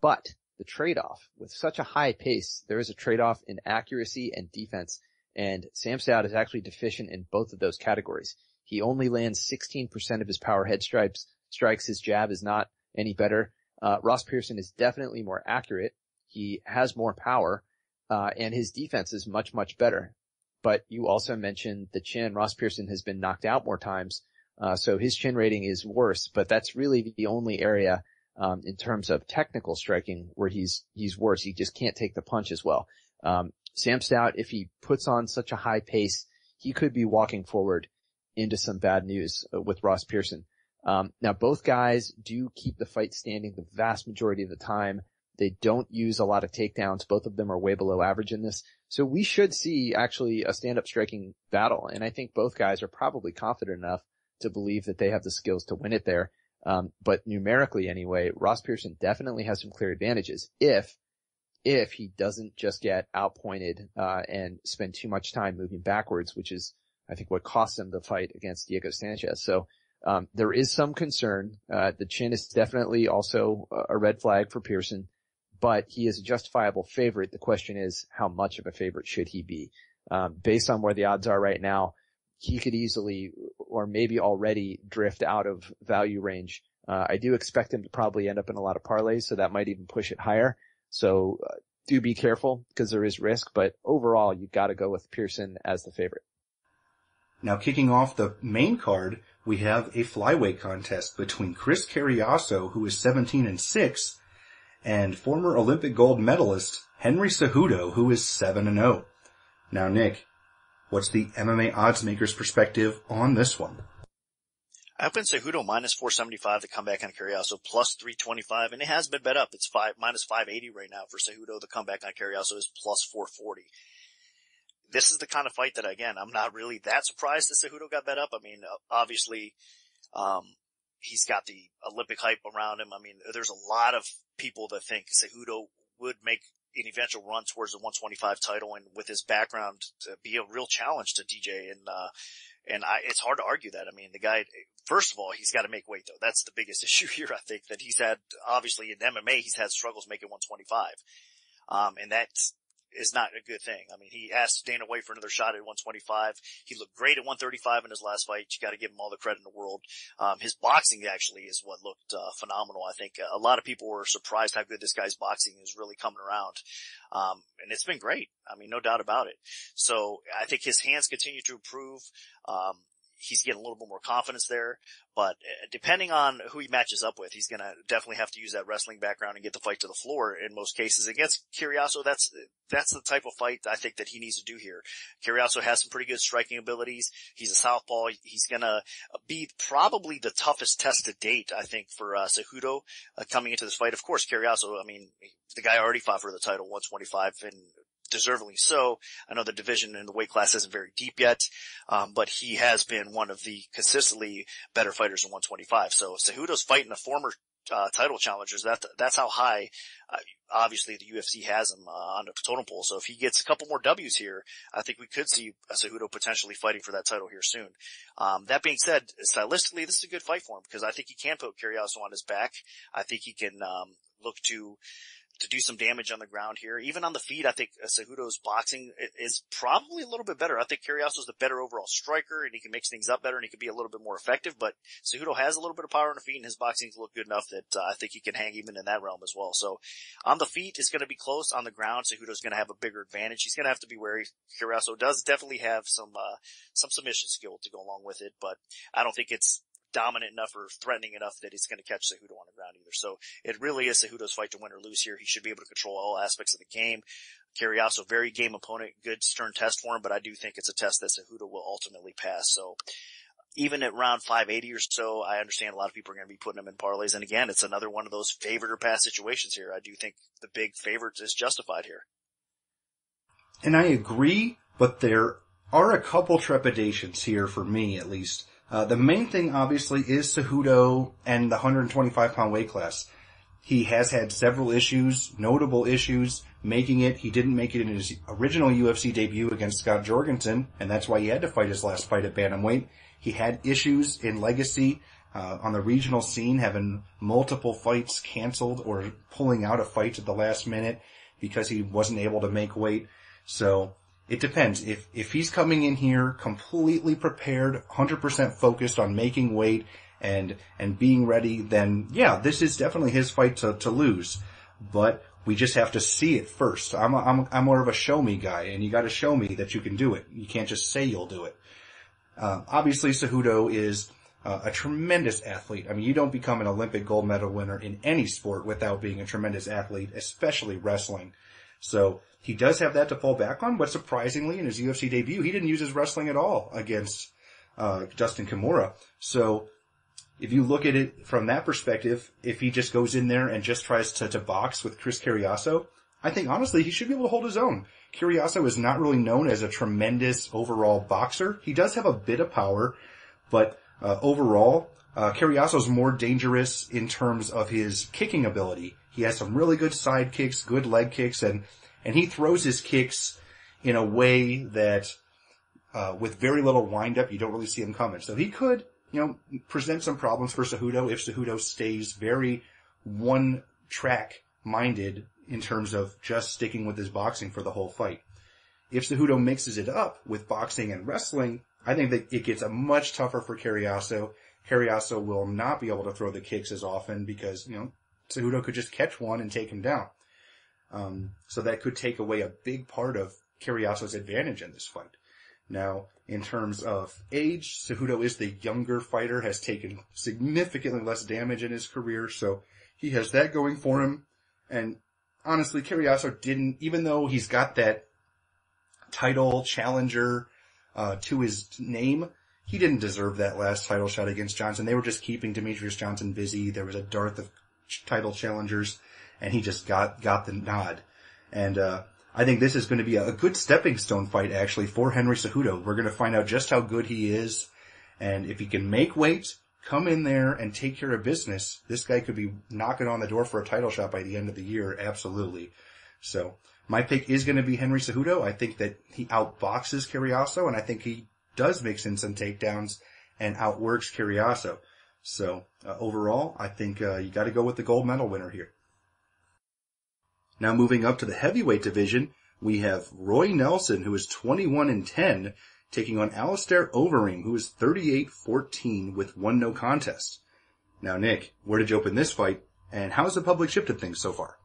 But the trade-off, with such a high pace, there is a trade-off in accuracy and defense. And Sam Stout is actually deficient in both of those categories. He only lands 16% of his power head strikes. His jab is not any better. Ross Pearson is definitely more accurate. He has more power, and his defense is much, much better. But you also mentioned the chin. Ross Pearson has been knocked out more times, so his chin rating is worse. But that's really the only area in terms of technical striking where he's worse. He just can't take the punch as well. Sam Stout, if he puts on such a high pace, he could be walking forward into some bad news with Ross Pearson. Now both guys do keep the fight standing the vast majority of the time. They don't use a lot of takedowns. Both of them are way below average in this. So we should see actually a stand-up striking battle. And I think both guys are probably confident enough to believe that they have the skills to win it there. But numerically anyway, Ross Pearson definitely has some clear advantages if he doesn't just get outpointed, and spend too much time moving backwards, which is, I think, what cost him the fight against Diego Sanchez. So, there is some concern. The chin is definitely also a red flag for Pearson, but he is a justifiable favorite. The question is, how much of a favorite should he be? Based on where the odds are right now, he could easily, or maybe already, drift out of value range. I do expect him to probably end up in a lot of parlays, so that might even push it higher. So do be careful because there is risk, but overall you've got to go with Pearson as the favorite. Now, kicking off the main card, we have a flyweight contest between Chris Cariaso, who is 17-6, and former Olympic gold medalist Henry Cejudo, who is 7-0. Now, Nick, what's the MMA odds maker's perspective on this one? I opened Cejudo minus 475 to come back on Cariaso plus 325, and it has been bet up. It's minus 580 right now for Cejudo. The comeback on Cariaso is plus 440. This is the kind of fight that, again, I'm not really that surprised that Cejudo got bet up. I mean, obviously, he's got the Olympic hype around him. I mean, there's a lot of people that think Cejudo would make an eventual run towards the 125 title, and with his background, to be a real challenge to DJ. It's hard to argue that. I mean, the guy, first of all, he's got to make weight though. That's the biggest issue here. I think that he's had, obviously in MMA, he's had struggles making 125. And that is not a good thing. I mean, he asked Dana White for another shot at 125. He looked great at 135 in his last fight. You got to give him all the credit in the world. His boxing actually is what looked phenomenal. I think a lot of people were surprised how good this guy's boxing is really coming around. And it's been great. I mean, no doubt about it. So I think his hands continue to improve. He's getting a little bit more confidence there, but depending on who he matches up with, he's going to definitely have to use that wrestling background and get the fight to the floor in most cases. Against Cariaso, that's the type of fight I think that he needs to do here. Cariaso has some pretty good striking abilities. He's a southpaw. He's going to be probably the toughest test to date, I think, for Cejudo coming into this fight. Of course, Cariaso, I mean, the guy already fought for the title 125 and deservedly so. I know the division in the weight class isn't very deep yet, but he has been one of the consistently better fighters in 125. So Cejudo's fighting the former title challengers. That's how high, obviously, the UFC has him on the totem pole. So if he gets a couple more W's here, I think we could see Cejudo potentially fighting for that title here soon. That being said, stylistically, this is a good fight for him because I think he can put Cariaso on his back. I think he can look to do some damage on the ground here. Even on the feet, I think Cejudo's boxing is probably a little bit better. I think Cariaso's the better overall striker, and he can mix things up better, and he can be a little bit more effective, but Cejudo has a little bit of power on the feet, and his boxing's look good enough that I think he can hang even in that realm as well. So on the feet, it's going to be close. On the ground, Cejudo's going to have a bigger advantage. He's going to have to be wary. Cariaso does definitely have some submission skill to go along with it, but I don't think it's dominant enough or threatening enough that he's going to catch Cejudo on the ground either. So it really is Cejudo's fight to win or lose here. He should be able to control all aspects of the game. Cariaso, very game opponent, good stern test for him, but I do think it's a test that Cejudo will ultimately pass. So even at round 580 or so, I understand a lot of people are going to be putting him in parlays. And again, it's another one of those favored or pass situations here. I do think the big favorite is justified here. And I agree, but there are a couple trepidations here for me, at least. The main thing, obviously, is Cejudo and the 125-pound weight class. He has had several issues, notable issues, making it. He didn't make it in his original UFC debut against Scott Jorgensen, and that's why he had to fight his last fight at bantamweight. He had issues in legacy on the regional scene, having multiple fights canceled or pulling out of fights at the last minute because he wasn't able to make weight. So it depends. If he's coming in here completely prepared, 100% focused on making weight and being ready, then yeah, this is definitely his fight to lose. But we just have to see it first. I'm more of a show me guy, and you got to show me that you can do it. You can't just say you'll do it. Obviously, Cejudo is a tremendous athlete. I mean, you don't become an Olympic gold medal winner in any sport without being a tremendous athlete, especially wrestling. So he does have that to fall back on, but surprisingly, in his UFC debut, he didn't use his wrestling at all against Justin Kimura. So if you look at it from that perspective, if he just goes in there and just tries to box with Chris Cariaso, I think honestly he should be able to hold his own. Cariaso is not really known as a tremendous overall boxer. He does have a bit of power, but overall, Cariaso is more dangerous in terms of his kicking ability. He has some really good side kicks, good leg kicks, and he throws his kicks in a way that, with very little wind-up, you don't really see him coming. So he could, present some problems for Cejudo if Cejudo stays very one-track minded in terms of just sticking with his boxing for the whole fight. If Cejudo mixes it up with boxing and wrestling, I think that it gets much tougher for Cariaso. Cariaso will not be able to throw the kicks as often because, Cejudo could just catch one and take him down. So that could take away a big part of Cariaso's advantage in this fight. Now, in terms of age, Cejudo is the younger fighter, has taken significantly less damage in his career, so he has that going for him. And honestly, Cariaso didn't, even though he's got that title challenger to his name, he didn't deserve that last title shot against Johnson. They were just keeping Demetrius Johnson busy. There was a dearth of title challengers, and he just got the nod. And I think this is going to be a good stepping stone fight, actually, for Henry Cejudo. We're going to find out just how good he is, and if he can make weight, come in there and take care of business, this guy could be knocking on the door for a title shot by the end of the year, absolutely. So, my pick is going to be Henry Cejudo. I think that he outboxes Cariaso, and I think he does mix in some takedowns and outworks Cariaso. So, overall, I think you got to go with the gold medal winner here. Now moving up to the heavyweight division, we have Roy Nelson, who is 21-10, taking on Alistair Overeem, who is 38-14 with 1 no contest. Now, Nick, where did you open this fight, and how's the public shifted things so far?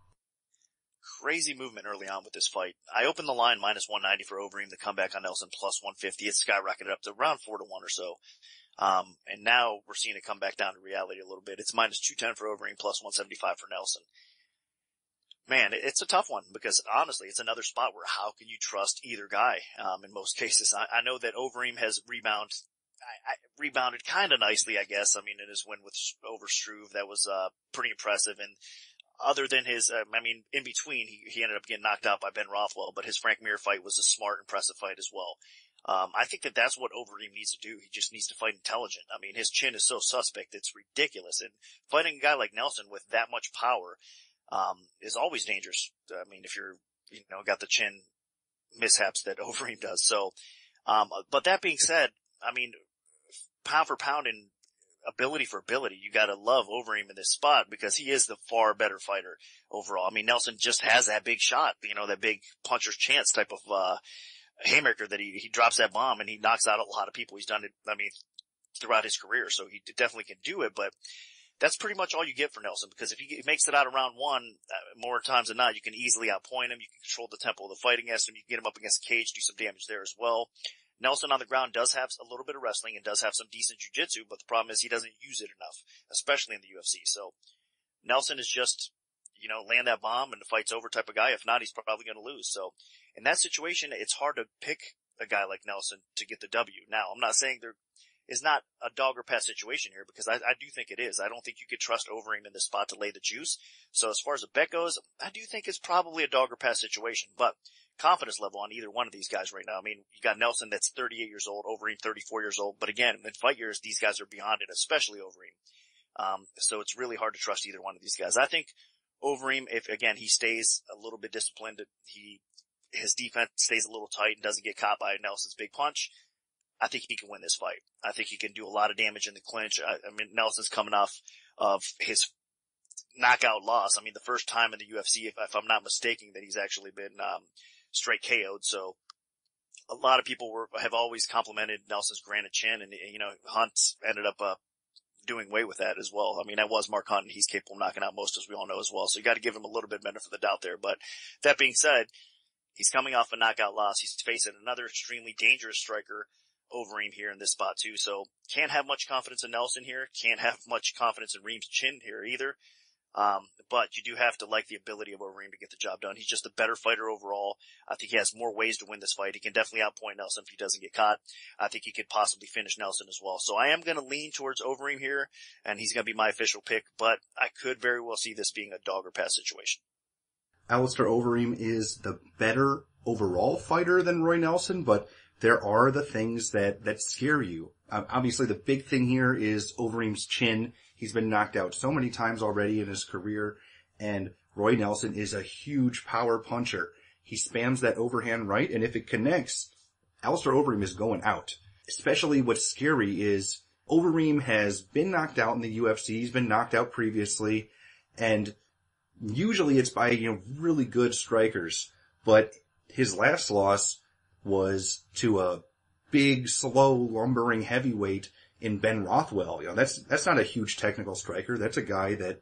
Crazy movement early on with this fight. I opened the line minus 190 for Overeem, the comeback on Nelson plus 150. It skyrocketed up to around 4-1 or so. And now we're seeing it come back down to reality a little bit. It's minus 210 for Overeem, plus 175 for Nelson. Man, it's a tough one because honestly, it's another spot where how can you trust either guy? In most cases, I know that Overeem has rebounded kind of nicely, I guess. I mean, in his win over Struve, that was, pretty impressive. And other than his, in between, he ended up getting knocked out by Ben Rothwell, but his Frank Mir fight was a smart, impressive fight as well. I think that that's what Overeem needs to do. He just needs to fight intelligent. I mean, his chin is so suspect, it's ridiculous. And fighting a guy like Nelson with that much power, is always dangerous. I mean, if you're, got the chin mishaps that Overeem does. So, but that being said, I mean, pound for pound and ability for ability, you gotta love Overeem in this spot because he is the far better fighter overall. I mean, Nelson just has that big shot, that big puncher's chance type of, haymaker that he drops that bomb and he knocks out a lot of people. He's done it, throughout his career. So he definitely can do it, but that's pretty much all you get for Nelson because if he makes it out of round 1, more times than not, you can easily outpoint him. You can control the tempo of the fight against him. You can get him up against the cage, do some damage there as well. Nelson on the ground does have a little bit of wrestling and does have some decent jiu-jitsu, but the problem is he doesn't use it enough, especially in the UFC. So Nelson is just, land that bomb and the fight's over type of guy. If not, he's probably going to lose. So in that situation, it's hard to pick a guy like Nelson to get the W. Now, I'm not saying there is not a dog or pass situation here because I do think it is. I don't think you could trust Overeem in this spot to lay the juice. So as far as the bet goes, I do think it's probably a dog or pass situation, but confidence level on either one of these guys right now. I mean, you got Nelson that's 38 years old, Overeem 34 years old, but again, in fight years, these guys are beyond it, especially Overeem. So it's really hard to trust either one of these guys. I think Overeem, if again, he stays a little bit disciplined, his defense stays a little tight and doesn't get caught by Nelson's big punch, I think he can win this fight. I think he can do a lot of damage in the clinch. I mean, Nelson's coming off of his knockout loss. I mean, the first time in the UFC, if I'm not mistaken, that he's actually been, straight KO'd. So a lot of people have always complimented Nelson's granite chin and, Hunt ended up, doing away with that as well. I mean, that was Mark Hunt and he's capable of knocking out most, as we all know as well. So you got to give him a little bit benefit of the doubt there. But that being said, he's coming off a knockout loss. He's facing another extremely dangerous striker, Overeem, here in this spot too. So can't have much confidence in Nelson here. Can't have much confidence in Reem's chin here either. But you do have to like the ability of Overeem to get the job done. He's just a better fighter overall. I think he has more ways to win this fight. He can definitely outpoint Nelson if he doesn't get caught. I think he could possibly finish Nelson as well. So I am going to lean towards Overeem here, and he's going to be my official pick, but I could very well see this being a dog or pass situation. Alistair Overeem is the better overall fighter than Roy Nelson, but there are the things that scare you. Obviously, the big thing here is Overeem's chin. He's been knocked out so many times already in his career, and Roy Nelson is a huge power puncher. He spams that overhand right, and if it connects, Alistair Overeem is going out. Especially what's scary is Overeem has been knocked out in the UFC. He's been knocked out previously, and usually it's by, really good strikers. But his last loss was to a big, slow, lumbering heavyweight in Ben Rothwell. That's not a huge technical striker. That's a guy that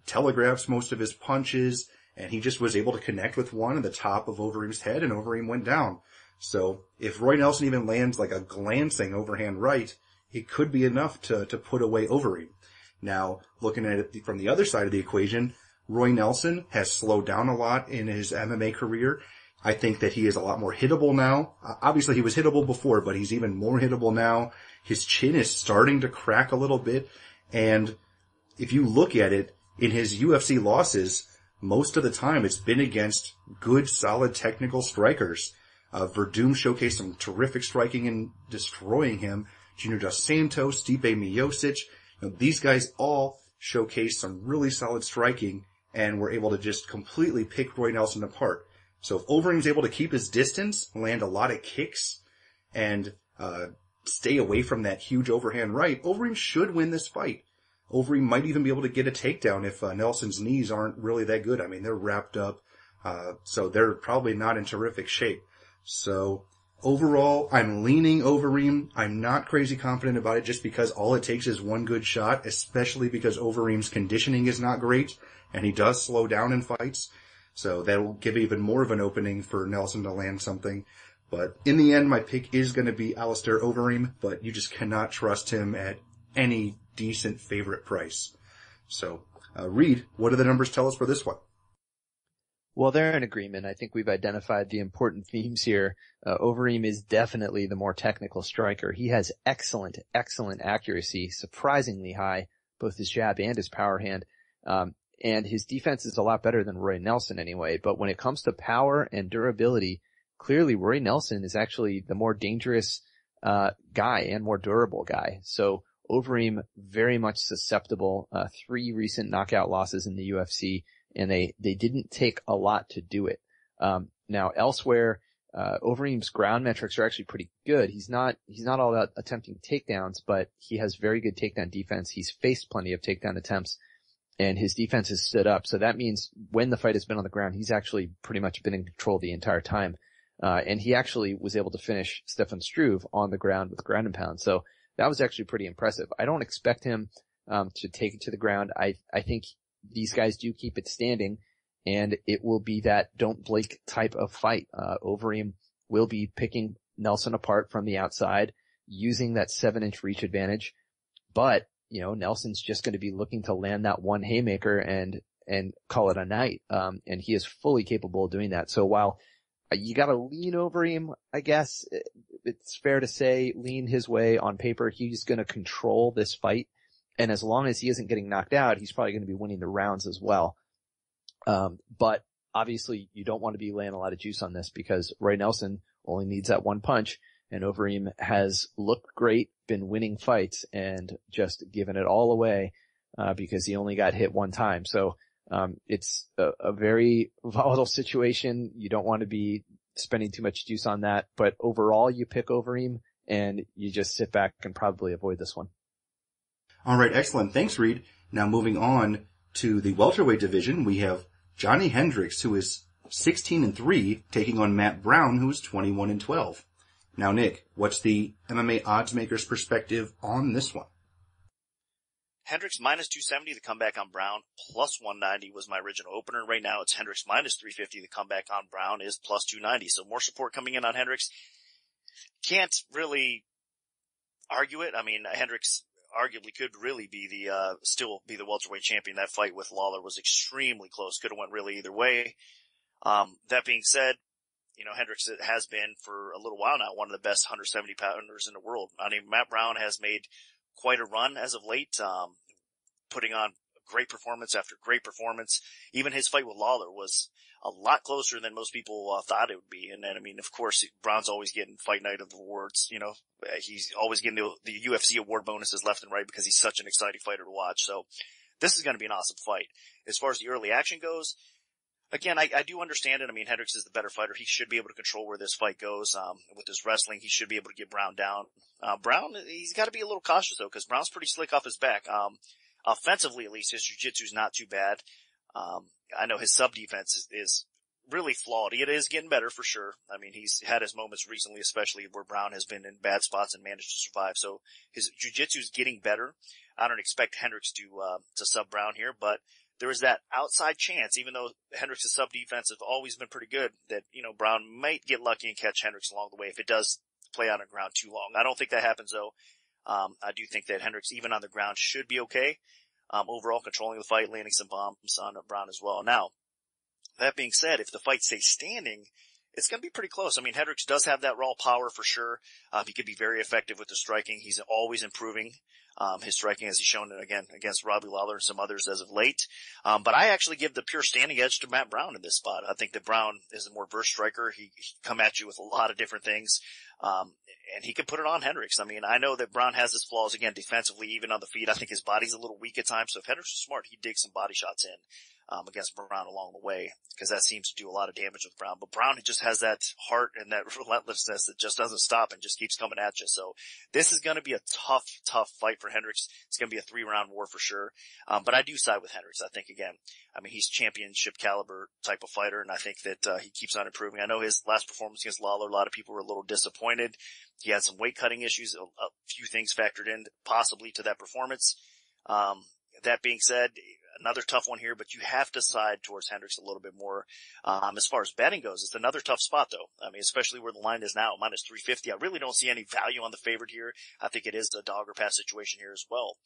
telegraphs most of his punches, and he just was able to connect with one at the top of Overeem's head, and Overeem went down. So if Roy Nelson even lands like a glancing overhand right, it could be enough to put away Overeem. Now, looking at it from the other side of the equation, Roy Nelson has slowed down a lot in his MMA career. I think that he is a lot more hittable now. Obviously, he was hittable before, but he's even more hittable now. His chin is starting to crack a little bit. And if you look at it, in his UFC losses, most of the time it's been against good, solid technical strikers. Verdum showcased some terrific striking and destroying him. Junior Dos Santos, Stipe Miocic, these guys all showcased some really solid striking and were able to just completely pick Roy Nelson apart. So if Overeem's able to keep his distance, land a lot of kicks, and stay away from that huge overhand right, Overeem should win this fight. Overeem might even be able to get a takedown if Nelson's knees aren't really that good. I mean, they're wrapped up, so they're probably not in terrific shape. So overall, I'm leaning Overeem. I'm not crazy confident about it just because all it takes is one good shot, especially because Overeem's conditioning is not great, and he does slow down in fights. So that'll give even more of an opening for Nelson to land something. But in the end, my pick is going to be Alistair Overeem, but you just cannot trust him at any decent favorite price. So, Reed, what do the numbers tell us for this one? Well, they're in agreement. I think we've identified the important themes here. Overeem is definitely the more technical striker. He has excellent accuracy, surprisingly high, both his jab and his power hand. And his defense is a lot better than Roy Nelson anyway. But when it comes to power and durability, clearly Roy Nelson is actually the more dangerous guy and more durable guy. So Overeem very much susceptible. 3 recent knockout losses in the UFC, and they didn't take a lot to do it. Now elsewhere, Overeem's ground metrics are actually pretty good. He's not all about attempting takedowns, but he has very good takedown defense. He's faced plenty of takedown attempts, and his defense has stood up. So that means when the fight has been on the ground, he's actually pretty much been in control the entire time. And he actually was able to finish Stefan Struve on the ground with ground and pound. So that was actually pretty impressive. I don't expect him to take it to the ground. I think these guys do keep it standing, and it will be that don't blink type of fight. Overeem will be picking Nelson apart from the outside, using that 7-inch reach advantage. But, Nelson's just going to be looking to land that one haymaker and call it a night. And he is fully capable of doing that. So while you got to lean Overeem, I guess it's fair to say, lean his way on paper. He's going to control this fight. And as long as he isn't getting knocked out, he's probably going to be winning the rounds as well. But obviously you don't want to be laying a lot of juice on this because Roy Nelson only needs that one punch, and Overeem has looked great, been winning fights, and just given it all away, because he only got hit one time. So, it's a very volatile situation. You don't want to be spending too much juice on that, but overall you pick Overeem and you just sit back and probably avoid this one. All right, excellent. Thanks, Reed. Now moving on to the welterweight division, we have Johnny Hendricks, who is 16-3, taking on Matt Brown, who is 21-12. Now, Nick, what's the MMA odds maker's perspective on this one? Hendricks minus 270, the comeback on Brown, plus 190 was my original opener. Right now it's Hendricks minus 350, the comeback on Brown is plus 290. So more support coming in on Hendricks. Can't really argue it. I mean, Hendricks arguably could really be still be the welterweight champion. That fight with Lawler was extremely close. Could have went really either way. That being said, Hendricks has been for a little while now one of the best 170 pounders in the world. I mean, Matt Brown has made quite a run as of late, putting on great performance after great performance. Even his fight with Lawler was a lot closer than most people thought it would be. And then, I mean, of course, Brown's always getting fight night of awards. He's always getting the UFC award bonuses left and right because he's such an exciting fighter to watch. So this is going to be an awesome fight. As far as the early action goes, again, I do understand it. I mean, Hendricks is the better fighter. He should be able to control where this fight goes. With his wrestling, he should be able to get Brown down. Brown, he's got to be a little cautious though, because Brown's pretty slick off his back. Offensively, at least, his jiu-jitsu's not too bad. I know his sub-defense is really flawed. It is getting better for sure. I mean, he's had his moments recently, especially where Brown has been in bad spots and managed to survive. So his jiu-jitsu's getting better. I don't expect Hendricks to sub Brown here, but there was that outside chance, even though Hendricks' sub defense has always been pretty good, that, Brown might get lucky and catch Hendricks along the way if it does play on the ground too long. I don't think that happens though. I do think that Hendricks, even on the ground, should be okay. Overall controlling the fight, landing some bombs on Brown as well. Now, that being said, if the fight stays standing, it's going to be pretty close. I mean, Hendricks does have that raw power for sure. He could be very effective with the striking. He's always improving his striking, as he's shown again against Robbie Lawler and some others as of late. But I actually give the pure standing edge to Matt Brown in this spot. I think that Brown is a more versatile striker. He can come at you with a lot of different things. And he can put it on Hendricks. I mean, I know that Brown has his flaws again defensively, even on the feet. I think his body's a little weak at times. So if Hendricks is smart, he'd dig some body shots in. Against Brown along the way, because that seems to do a lot of damage with Brown. But Brown just has that heart and that relentlessness that just doesn't stop and just keeps coming at you. So this is going to be a tough fight for Hendricks. It's going to be a 3-round war for sure. But I do side with Hendricks. I think again, he's championship caliber type of fighter, and I think that he keeps on improving. I know his last performance against Lawler, a lot of people were a little disappointed. He had some weight cutting issues, a few things factored in possibly to that performance. That being said, another tough one here, but you have to side towards Hendricks a little bit more. As far as betting goes, it's another tough spot though. Especially where the line is now, minus 350. I really don't see any value on the favorite here. I think it is a dog or pass situation here as well.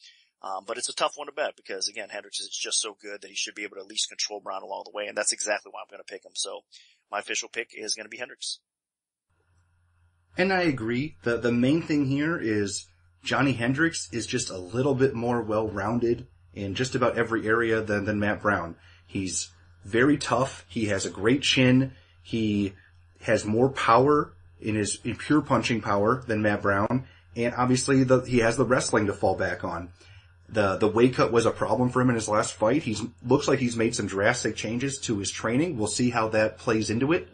But it's a tough one to bet because again, Hendricks is just so good that he should be able to at least control Brown along the way. And that's exactly why I'm going to pick him. So my official pick is going to be Hendricks. And I agree. The main thing here is Johnny Hendricks is just a little bit more well-rounded in just about every area than Matt Brown. He's very tough. He has a great chin. He has more power in pure punching power than Matt Brown. And obviously he has the wrestling to fall back on. The weight cut was a problem for him in his last fight. Looks like he's made some drastic changes to his training. We'll see how that plays into it.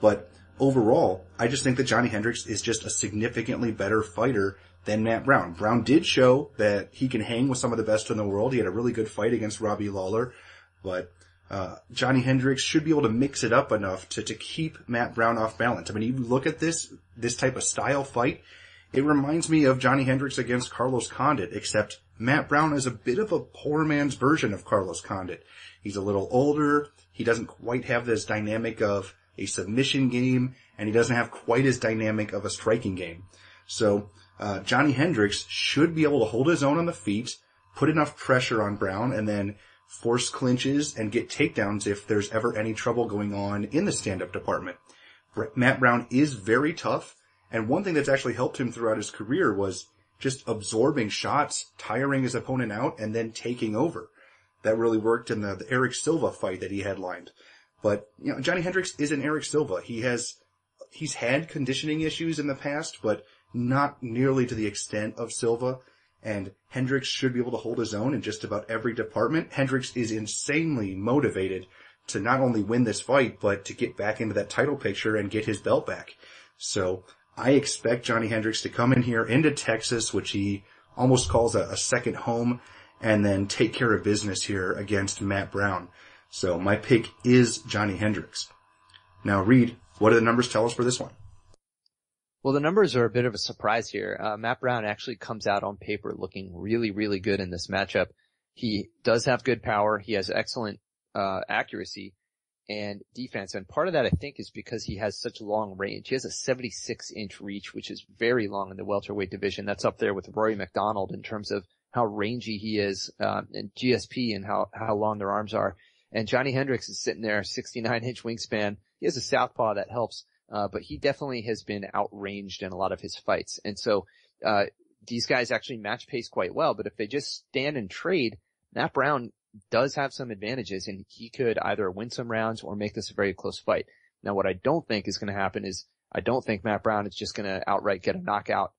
But overall, I just think that Johnny Hendricks is just a significantly better fighter than Matt Brown. Brown did show that he can hang with some of the best in the world. He had a really good fight against Robbie Lawler, but Johnny Hendricks should be able to mix it up enough to keep Matt Brown off balance. You look at this type of style fight, it reminds me of Johnny Hendricks against Carlos Condit, except Matt Brown is a bit of a poor man's version of Carlos Condit. He's a little older, he doesn't quite have this dynamic of a submission game, and he doesn't have quite as dynamic of a striking game. So Johnny Hendricks should be able to hold his own on the feet, put enough pressure on Brown, and then force clinches and get takedowns if there's ever any trouble going on in the stand-up department. Matt Brown is very tough, and one thing that's actually helped him throughout his career was just absorbing shots, tiring his opponent out, and then taking over. That really worked in the Eric Silva fight that he headlined. But, Johnny Hendricks isn't Eric Silva. He's had conditioning issues in the past, but not nearly to the extent of Silva, and Hendricks should be able to hold his own in just about every department. Hendricks is insanely motivated to not only win this fight, but to get back into that title picture and get his belt back. So I expect Johnny Hendricks to come in here into Texas, which he almost calls a second home, and then take care of business here against Matt Brown. So my pick is Johnny Hendricks. Now, Reed, what do the numbers tell us for this one? Well, the numbers are a bit of a surprise here. Matt Brown actually comes out on paper looking really, really good in this matchup. He does have good power. He has excellent accuracy and defense. And part of that, I think, is because he has such long range. He has a 76-inch reach, which is very long in the welterweight division. That's up there with Rory McDonald in terms of how rangy he is, and GSP and how long their arms are. And Johnny Hendricks is sitting there, 69-inch wingspan. He has a southpaw that helps. But he definitely has been outranged in a lot of his fights. And so, these guys actually match pace quite well, but if they just stand and trade, Matt Brown does have some advantages and he could either win some rounds or make this a very close fight. Now, what I don't think is going to happen is I don't think Matt Brown is just going to outright get a knockout,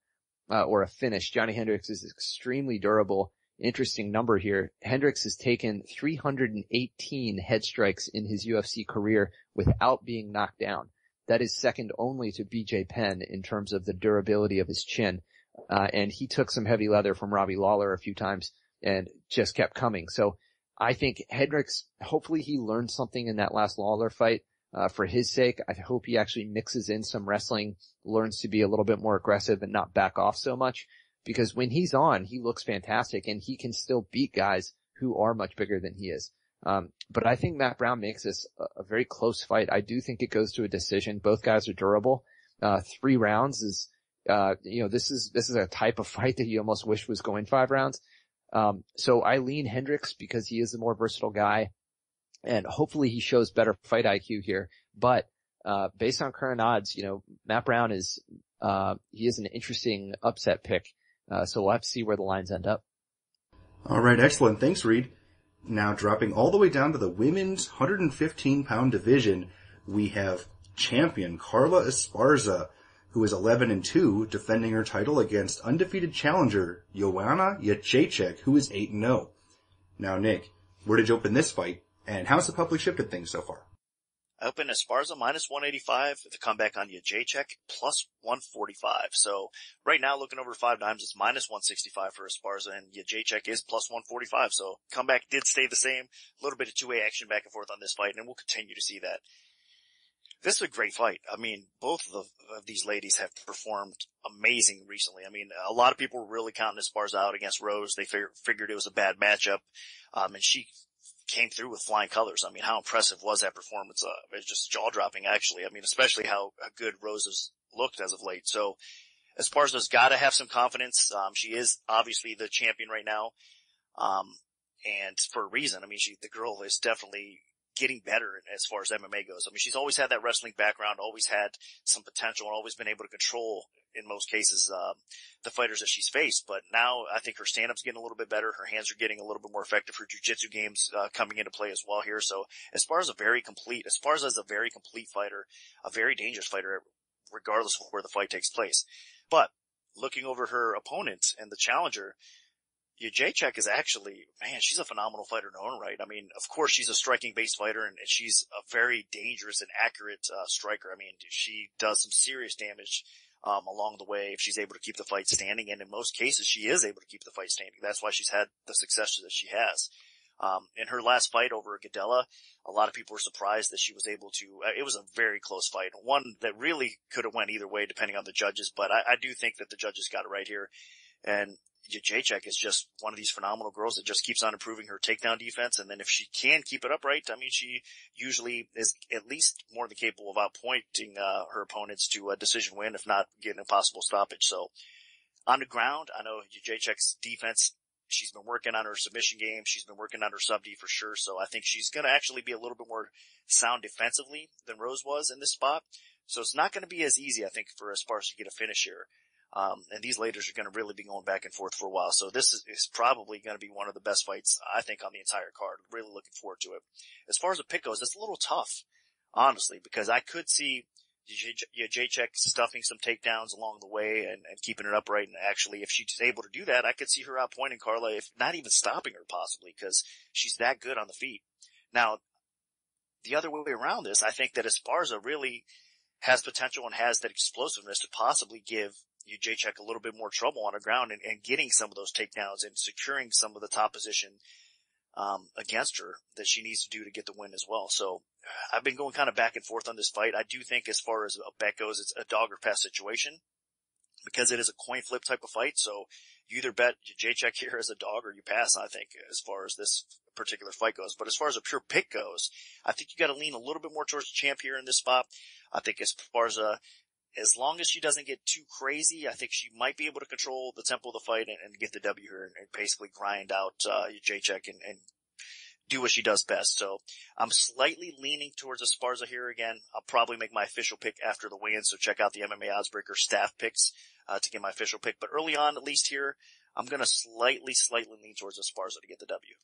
or a finish. Johnny Hendricks is extremely durable. Interesting number here. Hendricks has taken 318 head strikes in his UFC career without being knocked down. That is second only to BJ Penn in terms of the durability of his chin. And he took some heavy leather from Robbie Lawler a few times and just kept coming. So I think Hendricks, hopefully he learned something in that last Lawler fight, for his sake. I hope he actually mixes in some wrestling, learns to be a little bit more aggressive and not back off so much, because when he's on, he looks fantastic and he can still beat guys who are much bigger than he is. But I think Matt Brown makes this a very close fight. I do think it goes to a decision. Both guys are durable. 3 rounds is, this is a type of fight that you almost wish was going 5 rounds. So I lean Hendricks because he is a more versatile guy, and hopefully he shows better fight IQ here. But, based on current odds, Matt Brown he is an interesting upset pick. So we'll have to see where the lines end up. All right. Excellent. Thanks, Reed. Now dropping all the way down to the women's 115-pound division, we have champion Carla Esparza, who is 11-2, defending her title against undefeated challenger Joanna Jedrzejczyk, who is 8-0. Now, Nick, where did you open this fight, and how's the public shifted things so far? I opened Esparza minus 185, the comeback on Jedrzejczyk plus 145. So right now, looking over 5 dimes, it's minus 165 for Esparza, and Jedrzejczyk is plus 145. So comeback did stay the same. A little bit of two-way action back and forth on this fight, and we'll continue to see that. This is a great fight. I mean, both of these ladies have performed amazing recently. I mean, a lot of people were really counting Esparza out against Rose. They figured it was a bad matchup, and she came through with flying colors. I mean, how impressive was that performance? It's just jaw-dropping, actually. I mean, especially how good Rose has looked as of late. So Esparza's got to have some confidence. She is obviously the champion right now, and for a reason. I mean, the girl is definitely getting better as far as MMA goes. I mean, she's always had that wrestling background, always had some potential, and always been able to control, in most cases, the fighters that she's faced. But now I think her stand-up's getting a little bit better. Her hands are getting a little bit more effective. Her jiu-jitsu game's coming into play as well here. So Esparza is a very complete fighter, a very dangerous fighter, regardless of where the fight takes place. But looking over her opponent and the challenger, Jedrzejczyk is actually, man, she's a phenomenal fighter in her own right. I mean, of course, she's a striking-based fighter, and she's a very dangerous and accurate striker. I mean, she does some serious damage along the way if she's able to keep the fight standing, and in most cases, she is able to keep the fight standing. That's why she's had the success that she has. In her last fight over Gadella, a lot of people were surprised that she was able to, it was a very close fight, one that really could have went either way depending on the judges, but I do think that the judges got it right here. And Jedrzejczyk is just one of these phenomenal girls that just keeps on improving her takedown defense. And then if she can keep it upright, I mean, she usually is at least more than capable of outpointing her opponents to a decision win, if not getting a possible stoppage. So on the ground, I know Jedrzejczyk's defense, she's been working on her submission game. She's been working on her sub-D for sure. So I think she's going to actually be a little bit more sound defensively than Rose was in this spot. So it's not going to be as easy, I think, for Esparza to get a finish here. And these ladies are going to really be going back and forth for a while. So this is probably going to be one of the best fights, I think, on the entire card. Really looking forward to it. As far as the pick goes, it's a little tough, honestly, because I could see Jedrzejczyk stuffing some takedowns along the way and keeping it upright. And actually, if she's able to do that, I could see her outpointing Carla, if not even stopping her possibly, because she's that good on the feet. Now, the other way around this, I think that Esparza really has potential and has that explosiveness to possibly give Jedrzejczyk a little bit more trouble on the ground and getting some of those takedowns and securing some of the top position against her that she needs to do to get the win as well. So I've been going kind of back and forth on this fight. I do think as far as a bet goes, it's a dog or pass situation because it is a coin flip type of fight. So you either bet Jedrzejczyk here as a dog or you pass, I think, as far as this particular fight goes. But as far as a pure pick goes, I think you got to lean a little bit more towards the champ here in this spot. I think as long as she doesn't get too crazy, I think she might be able to control the tempo of the fight and get the W here and basically grind out Jedrzejczyk and do what she does best. So I'm slightly leaning towards Esparza here again. I'll probably make my official pick after the weigh-in, so check out the MMA Oddsbreaker staff picks to get my official pick. But early on, at least here, I'm going to slightly lean towards Esparza to get the W.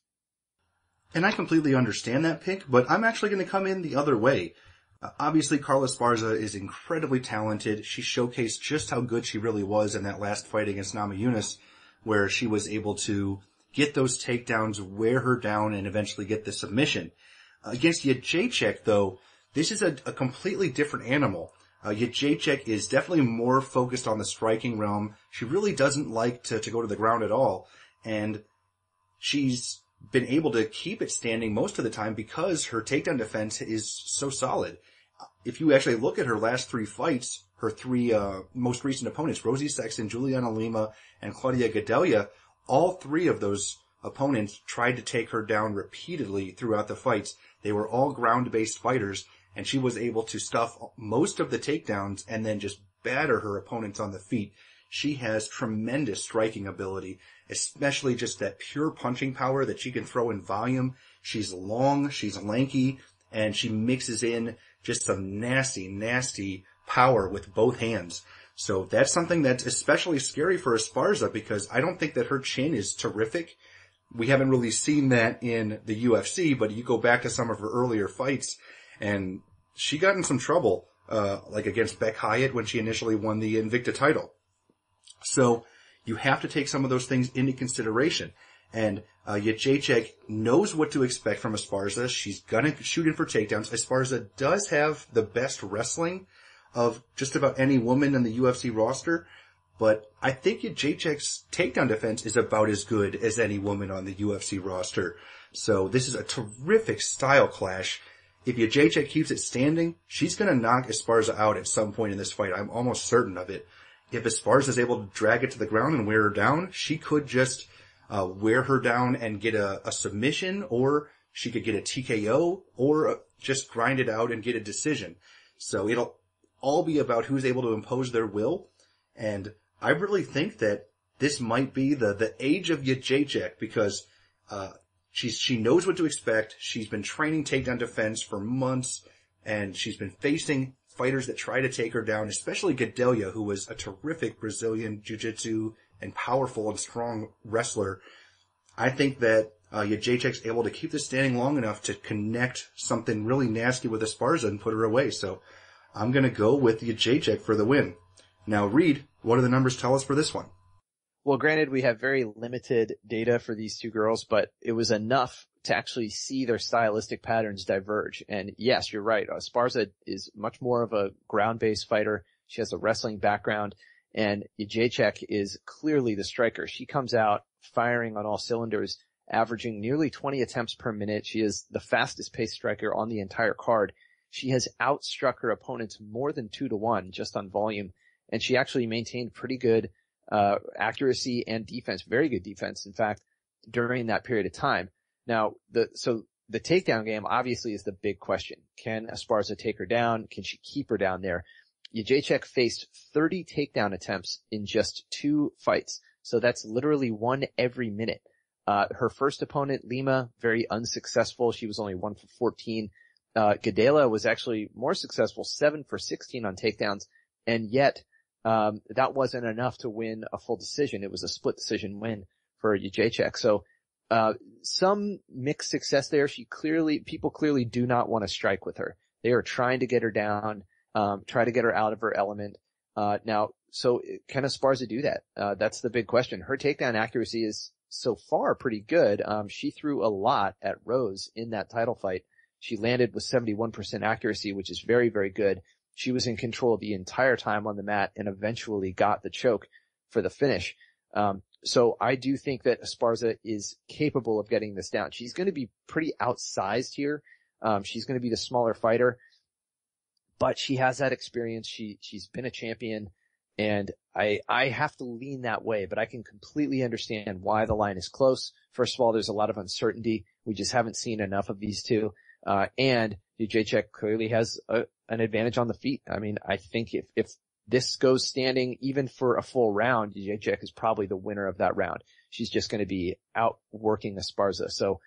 And I completely understand that pick, but I'm actually going to come in the other way. Obviously, Carla Esparza is incredibly talented. She showcased just how good she really was in that last fight against Namajunas, where she was able to get those takedowns, wear her down, and eventually get the submission. Against Jedrzejczyk, though, this is a completely different animal. Jedrzejczyk is definitely more focused on the striking realm. She really doesn't like to go to the ground at all, and she's been able to keep it standing most of the time because her takedown defense is so solid. If you actually look at her last 3 fights, her 3 most recent opponents, Rosie Sexton, Juliana Lima, and Claudia Gadelha, all 3 of those opponents tried to take her down repeatedly throughout the fights. They were all ground-based fighters, and she was able to stuff most of the takedowns and then just batter her opponents on the feet. She has tremendous striking ability, especially just that pure punching power that she can throw in volume. She's long, she's lanky, and she mixes in just some nasty, nasty power with both hands. So that's something that's especially scary for Esparza, because I don't think that her chin is terrific. We haven't really seen that in the UFC, but you go back to some of her earlier fights, and she got in some trouble, like against Beck Hyatt when she initially won the Invicta title. So you have to take some of those things into consideration. And Jedrzejczyk knows what to expect from Esparza. She's gonna shoot in for takedowns. Esparza does have the best wrestling of just about any woman in the UFC roster, but I think Jedrzejczyk's takedown defense is about as good as any woman on the UFC roster. So this is a terrific style clash. If Jedrzejczyk keeps it standing, she's going to knock Esparza out at some point in this fight. I'm almost certain of it. If Esparza is able to drag it to the ground and wear her down, she could just wear her down and get a submission, or she could get a TKO, or just grind it out and get a decision. So it'll all be about who's able to impose their will. And I really think that this might be the age of Jedrzejczyk, because she knows what to expect. She's been training takedown defense for months, and she's been facing fighters that try to take her down, especially Gadelha, who was a terrific Brazilian jiu-jitsu and powerful and strong wrestler. I think that Jedrzejczyk's able to keep this standing long enough to connect something really nasty with Esparza and put her away. So I'm going to go with Jedrzejczyk for the win. Now, Reed, what do the numbers tell us for this one? Well, granted, we have very limited data for these two girls, but it was enough to actually see their stylistic patterns diverge. And yes, you're right. Esparza is much more of a ground-based fighter. She has a wrestling background, and Jedrzejczyk is clearly the striker. She comes out firing on all cylinders, averaging nearly 20 attempts per minute. She is the fastest paced striker on the entire card. She has outstruck her opponents more than 2-1 just on volume, and she actually maintained pretty good accuracy and defense, very good defense, in fact, during that period of time. Now, the takedown game obviously is the big question. Can Esparza take her down? Can she keep her down there? Jedrzejczyk faced 30 takedown attempts in just 2 fights. So that's literally 1 every minute. Her first opponent, Lima, very unsuccessful. She was only 1 for 14. Gadelha was actually more successful, 7 for 16 on takedowns. And yet, that wasn't enough to win a full decision. It was a split decision win for Jedrzejczyk. So, some mixed success there. People clearly do not want to strike with her. They are trying to get her down, try to get her out of her element. Now, so can Esparza do that? That's the big question. Her takedown accuracy is so far pretty good. She threw a lot at Rose in that title fight. She landed with 71% accuracy, which is very, very good. She was in control the entire time on the mat and eventually got the choke for the finish. So I do think that Esparza is capable of getting this down. She's going to be pretty outsized here. She's going to be the smaller fighter, but she has that experience. She's been a champion, and I have to lean that way, but I can completely understand why the line is close. First of all, there's a lot of uncertainty. We just haven't seen enough of these two. And Jedrzejczyk clearly has an advantage on the feet. I mean, I think if this goes standing even for a full round, Jedrzejczyk is probably the winner of that round. She's just going to be outworking Esparza. So,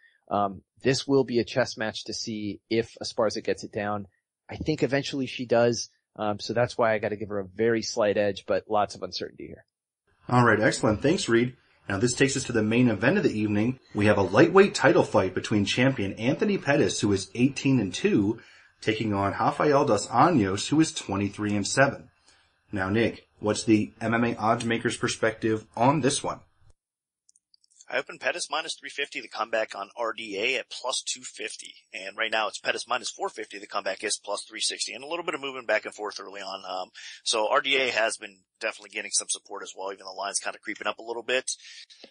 this will be a chess match to see if Esparza gets it down. I think eventually she does. So that's why I got to give her a very slight edge, but lots of uncertainty here. All right. Excellent. Thanks, Reed. Now this takes us to the main event of the evening. We have a lightweight title fight between champion Anthony Pettis, who is 18-2, taking on Rafael dos Anjos, who is 23-7. Now, Nick, what's the MMA odds maker's perspective on this one? I opened Pettis minus 350. The comeback on RDA at plus 250. And right now it's Pettis minus 450. The comeback is plus 360. And a little bit of movement back and forth early on. So RDA has been definitely getting some support as well, even the line's kind of creeping up a little bit.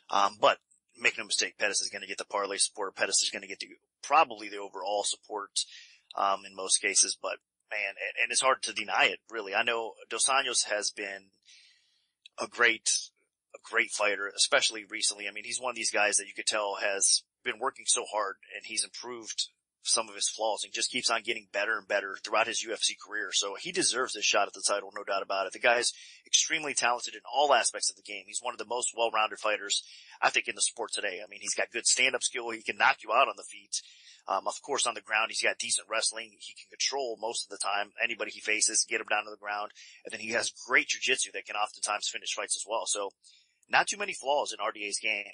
But make no mistake, Pettis is going to get the parlay support. Pettis is going to get probably the overall support, in most cases. But man, and it's hard to deny it, really. I know Dos Anjos has been a great a great fighter, especially recently. I mean, he's one of these guys that you could tell has been working so hard, and he's improved some of his flaws and just keeps on getting better and better throughout his UFC career. So he deserves this shot at the title, no doubt about it. The guy's extremely talented in all aspects of the game. He's one of the most well-rounded fighters, I think, in the sport today. I mean, he's got good stand-up skill. He can knock you out on the feet. Of course, on the ground, he's got decent wrestling. He can control most of the time anybody he faces, get him down to the ground. And then he has great jiu-jitsu that can oftentimes finish fights as well. So not too many flaws in RDA's game.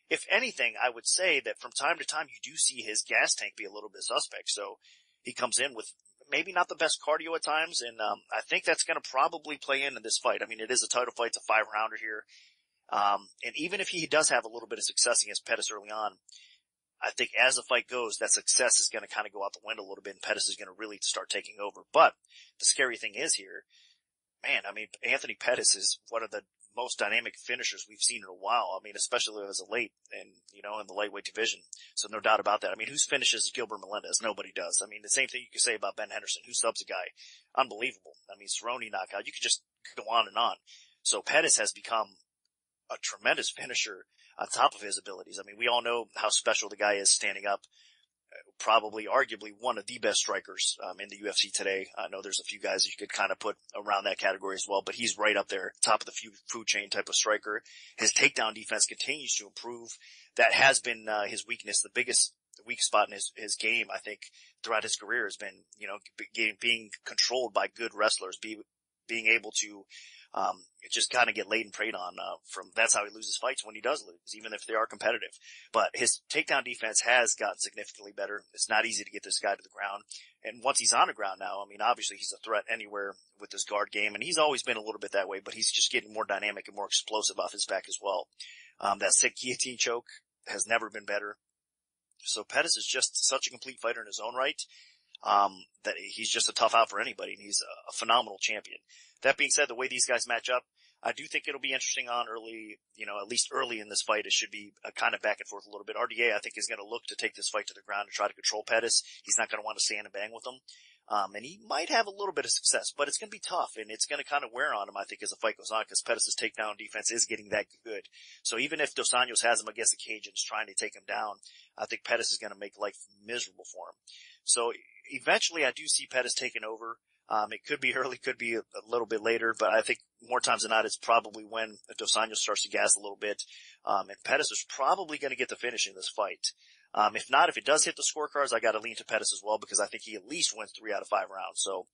If anything, I would say that from time to time you do see his gas tank be a little bit suspect. So he comes in with maybe not the best cardio at times, and I think that's going to probably play in this fight. I mean, it is a title fight. It's a 5-rounder here. And even if he does have a little bit of success against Pettis early on, I think as the fight goes, that success is going to kind of go out the window a little bit, and Pettis is going to really start taking over. But the scary thing is here, man, I mean, Anthony Pettis is one of the most dynamic finishers we've seen in a while. I mean, especially as a late and, in the lightweight division. So no doubt about that. I mean, who finishes Gilbert Melendez? Nobody does. I mean, the same thing you could say about Ben Henderson. Who subs a guy? Unbelievable. I mean, Cerrone knockout. You could just go on and on. So Pettis has become a tremendous finisher on top of his abilities. I mean, we all know how special the guy is standing up. Probably, arguably, one of the best strikers in the UFC today. I know there's a few guys you could kind of put around that category as well, but he's right up there, top of the food chain type of striker. His takedown defense continues to improve. That has been his weakness. The biggest weak spot in his game, I think, throughout his career has been, being controlled by good wrestlers, being able to just kind of get laid and preyed on that's how he loses fights when he does lose, even if they are competitive. But his takedown defense has gotten significantly better. It's not easy to get this guy to the ground. And once he's on the ground now, I mean, obviously he's a threat anywhere with his guard game, and he's always been a little bit that way, but he's just getting more dynamic and more explosive off his back as well. That sick guillotine choke has never been better. So Pettis is just such a complete fighter in his own right. That he's just a tough out for anybody, and he's a phenomenal champion. That being said, the way these guys match up, I do think it'll be interesting on early, at least early in this fight. It should be a kind of back and forth a little bit. RDA, I think, is going to look to take this fight to the ground and try to control Pettis. He's not going to want to stand and bang with him. And he might have a little bit of success, but it's going to be tough, and it's going to kind of wear on him, I think, as the fight goes on, because Pettis' takedown defense is getting that good. So even if Dos Anjos has him against the cage and is trying to take him down, I think Pettis is going to make life miserable for him. So eventually I do see Pettis taking over. It could be early, could be a little bit later, but I think more times than not it's probably when Dos Anjos starts to gas a little bit. And Pettis is probably going to get the finish in this fight. If not, if it does hit the scorecards, I got to lean to Pettis as well, because I think he at least wins 3 out of 5 rounds. So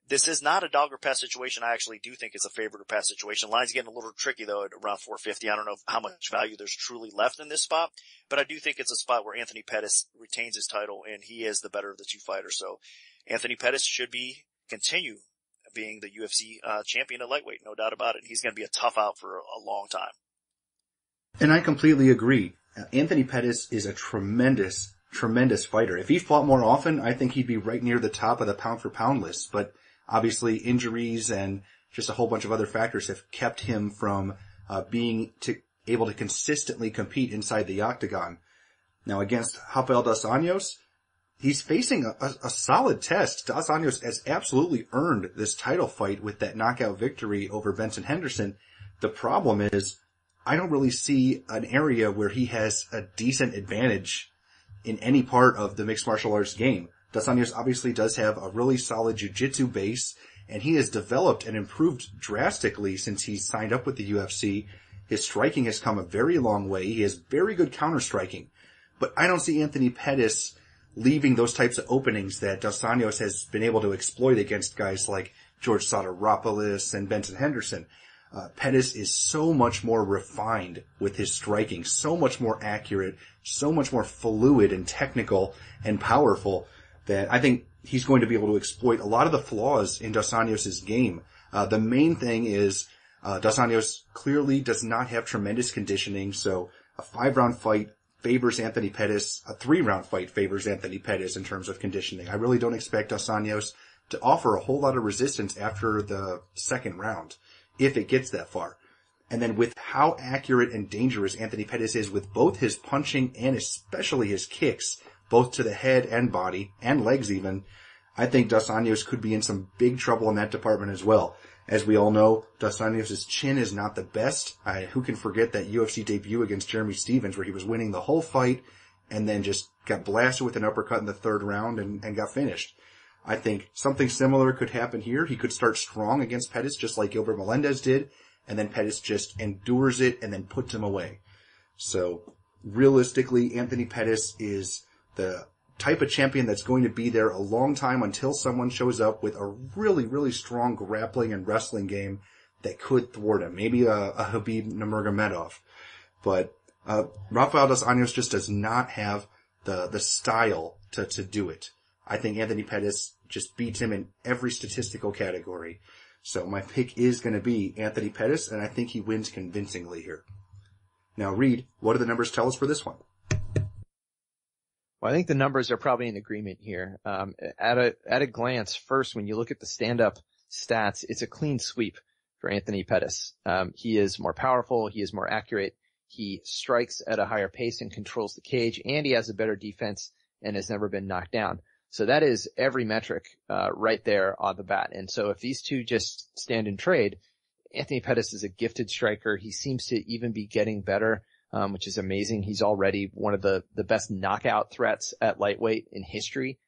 this is not a dog or pass situation. I actually do think it's a favorite or pass situation. Line's getting a little tricky though at around 450. I don't know how much value there's truly left in this spot, but I do think it's a spot where Anthony Pettis retains his title, and he is the better of the two fighters. So Anthony Pettis should continue being the UFC champion at lightweight, no doubt about it. He's going to be a tough out for a long time. And I completely agree. Anthony Pettis is a tremendous fighter. If he fought more often, I think he'd be right near the top of the pound-for-pound list. But obviously injuries and just a whole bunch of other factors have kept him from being able to consistently compete inside the octagon. Now against Rafael dos Anjos, he's facing a solid test. Dos Anjos has absolutely earned this title fight with that knockout victory over Benson Henderson. The problem is, I don't really see an area where he has a decent advantage in any part of the mixed martial arts game. Dos Anjos obviously does have a really solid jiu-jitsu base, and he has developed and improved drastically since he's signed up with the UFC. His striking has come a very long way. He has very good counter-striking. But I don't see Anthony Pettis leaving those types of openings that Dos Anjos has been able to exploit against guys like George Soteropoulos and Benson Henderson. Pettis is so much more refined with his striking, so much more accurate, so much more fluid and technical and powerful that I think he's going to be able to exploit a lot of the flaws in Dos Anjos' game. The main thing is Dos Anjos clearly does not have tremendous conditioning, so a 5-round fight favors Anthony Pettis. A 3-round fight favors Anthony Pettis in terms of conditioning. I really don't expect Dos Anjos to offer a whole lot of resistance after the 2nd round, if it gets that far. And then with how accurate and dangerous Anthony Pettis is with both his punching and especially his kicks, both to the head and body, and legs even, I think Dos Anjos could be in some big trouble in that department as well. As we all know, Dos Anjos' chin is not the best. Who can forget that UFC debut against Jeremy Stephens where he was winning the whole fight and then just got blasted with an uppercut in the third round and got finished. I think something similar could happen here. He could start strong against Pettis just like Gilbert Melendez did, and then Pettis just endures it and then puts him away. So realistically, Anthony Pettis is the type of champion that's going to be there a long time until someone shows up with a really, really strong grappling and wrestling game that could thwart him. Maybe a Khabib Nurmagomedov. But Rafael Dos Anjos just does not have the style to do it. I think Anthony Pettis just beats him in every statistical category. So my pick is going to be Anthony Pettis, and I think he wins convincingly here. Now, Reed, what do the numbers tell us for this one? Well, I think the numbers are probably in agreement here. At a glance, first, when you look at the stand-up stats, it's a clean sweep for Anthony Pettis. He is more powerful, he is more accurate, he strikes at a higher pace and controls the cage, and he has a better defense and has never been knocked down. So that is every metric right there on the bat. And so if these two just stand in trade, Anthony Pettis is a gifted striker. He seems to even be getting better. Which is amazing. He's already one of the best knockout threats at lightweight in history.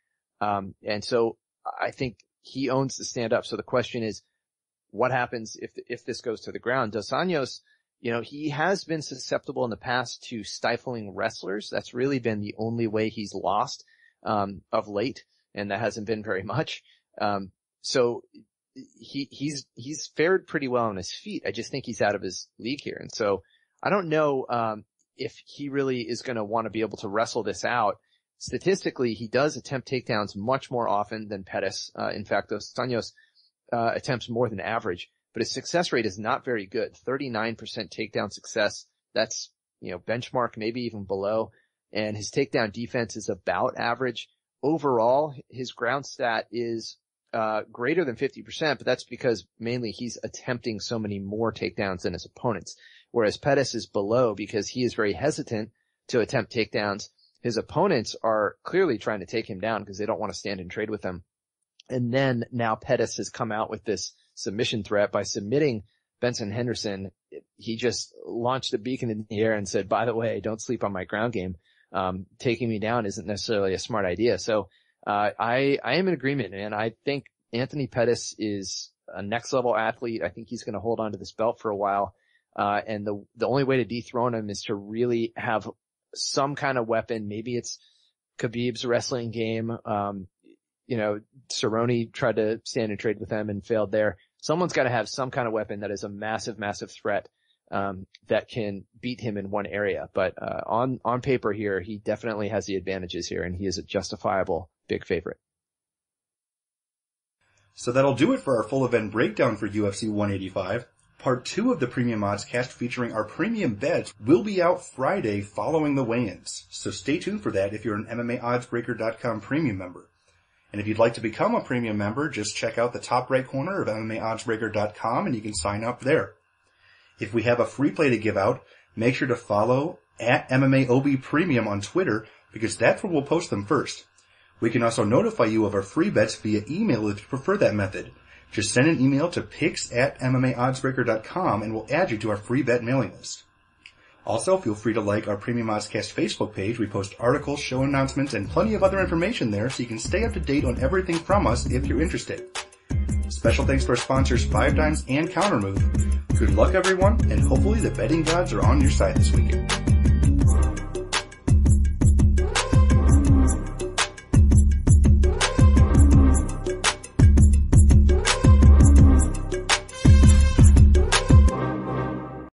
And so I think he owns the stand up. So the question is, what happens if this goes to the ground? Dos Anjos, he has been susceptible in the past to stifling wrestlers. That's really been the only way he's lost, of late. And that hasn't been very much. So he's fared pretty well on his feet. I just think he's out of his league here. And so, I don't know if he really is going to want to be able to wrestle this out. Statistically, he does attempt takedowns much more often than Pettis. In fact, Dos Anjos attempts more than average, but his success rate is not very good. 39% takedown success. That's, benchmark, maybe even below. And his takedown defense is about average. Overall, his ground stat is greater than 50%, but that's because mainly he's attempting so many more takedowns than his opponents. Whereas Pettis is below because he is very hesitant to attempt takedowns. His opponents are clearly trying to take him down because they don't want to stand and trade with him. And then now Pettis has come out with this submission threat by submitting Benson Henderson. He just launched a beacon in the air and said, by the way, don't sleep on my ground game. Taking me down isn't necessarily a smart idea. So, I am in agreement, and I think Anthony Pettis is a next level athlete. I think he's going to hold on to this belt for a while. And the only way to dethrone him is to really have some kind of weapon. Maybe it's Khabib's wrestling game. Cerrone tried to stand and trade with him and failed there. Someone's got to have some kind of weapon that is a massive, massive threat, that can beat him in one area. But, on paper here, he definitely has the advantages here, and he is a justifiable big favorite. So that'll do it for our full event breakdown for UFC 185. Part 2 of the Premium Odds cast featuring our premium bets will be out Friday following the weigh-ins. So stay tuned for that if you're an MMAOddsBreaker.com premium member. And if you'd like to become a premium member, just check out the top right corner of MMAOddsBreaker.com and you can sign up there. If we have a free play to give out, make sure to follow at MMAOB Premium on Twitter because that's where we'll post them first. We can also notify you of our free bets via email if you prefer that method. Just send an email to picks@MMAOddsBreaker.com and we'll add you to our free bet mailing list. Also, feel free to like our Premium Oddscast Facebook page. We post articles, show announcements, and plenty of other information there so you can stay up to date on everything from us if you're interested. Special thanks to our sponsors 5 Dimes and Countermove. Good luck everyone, and hopefully the betting gods are on your side this weekend.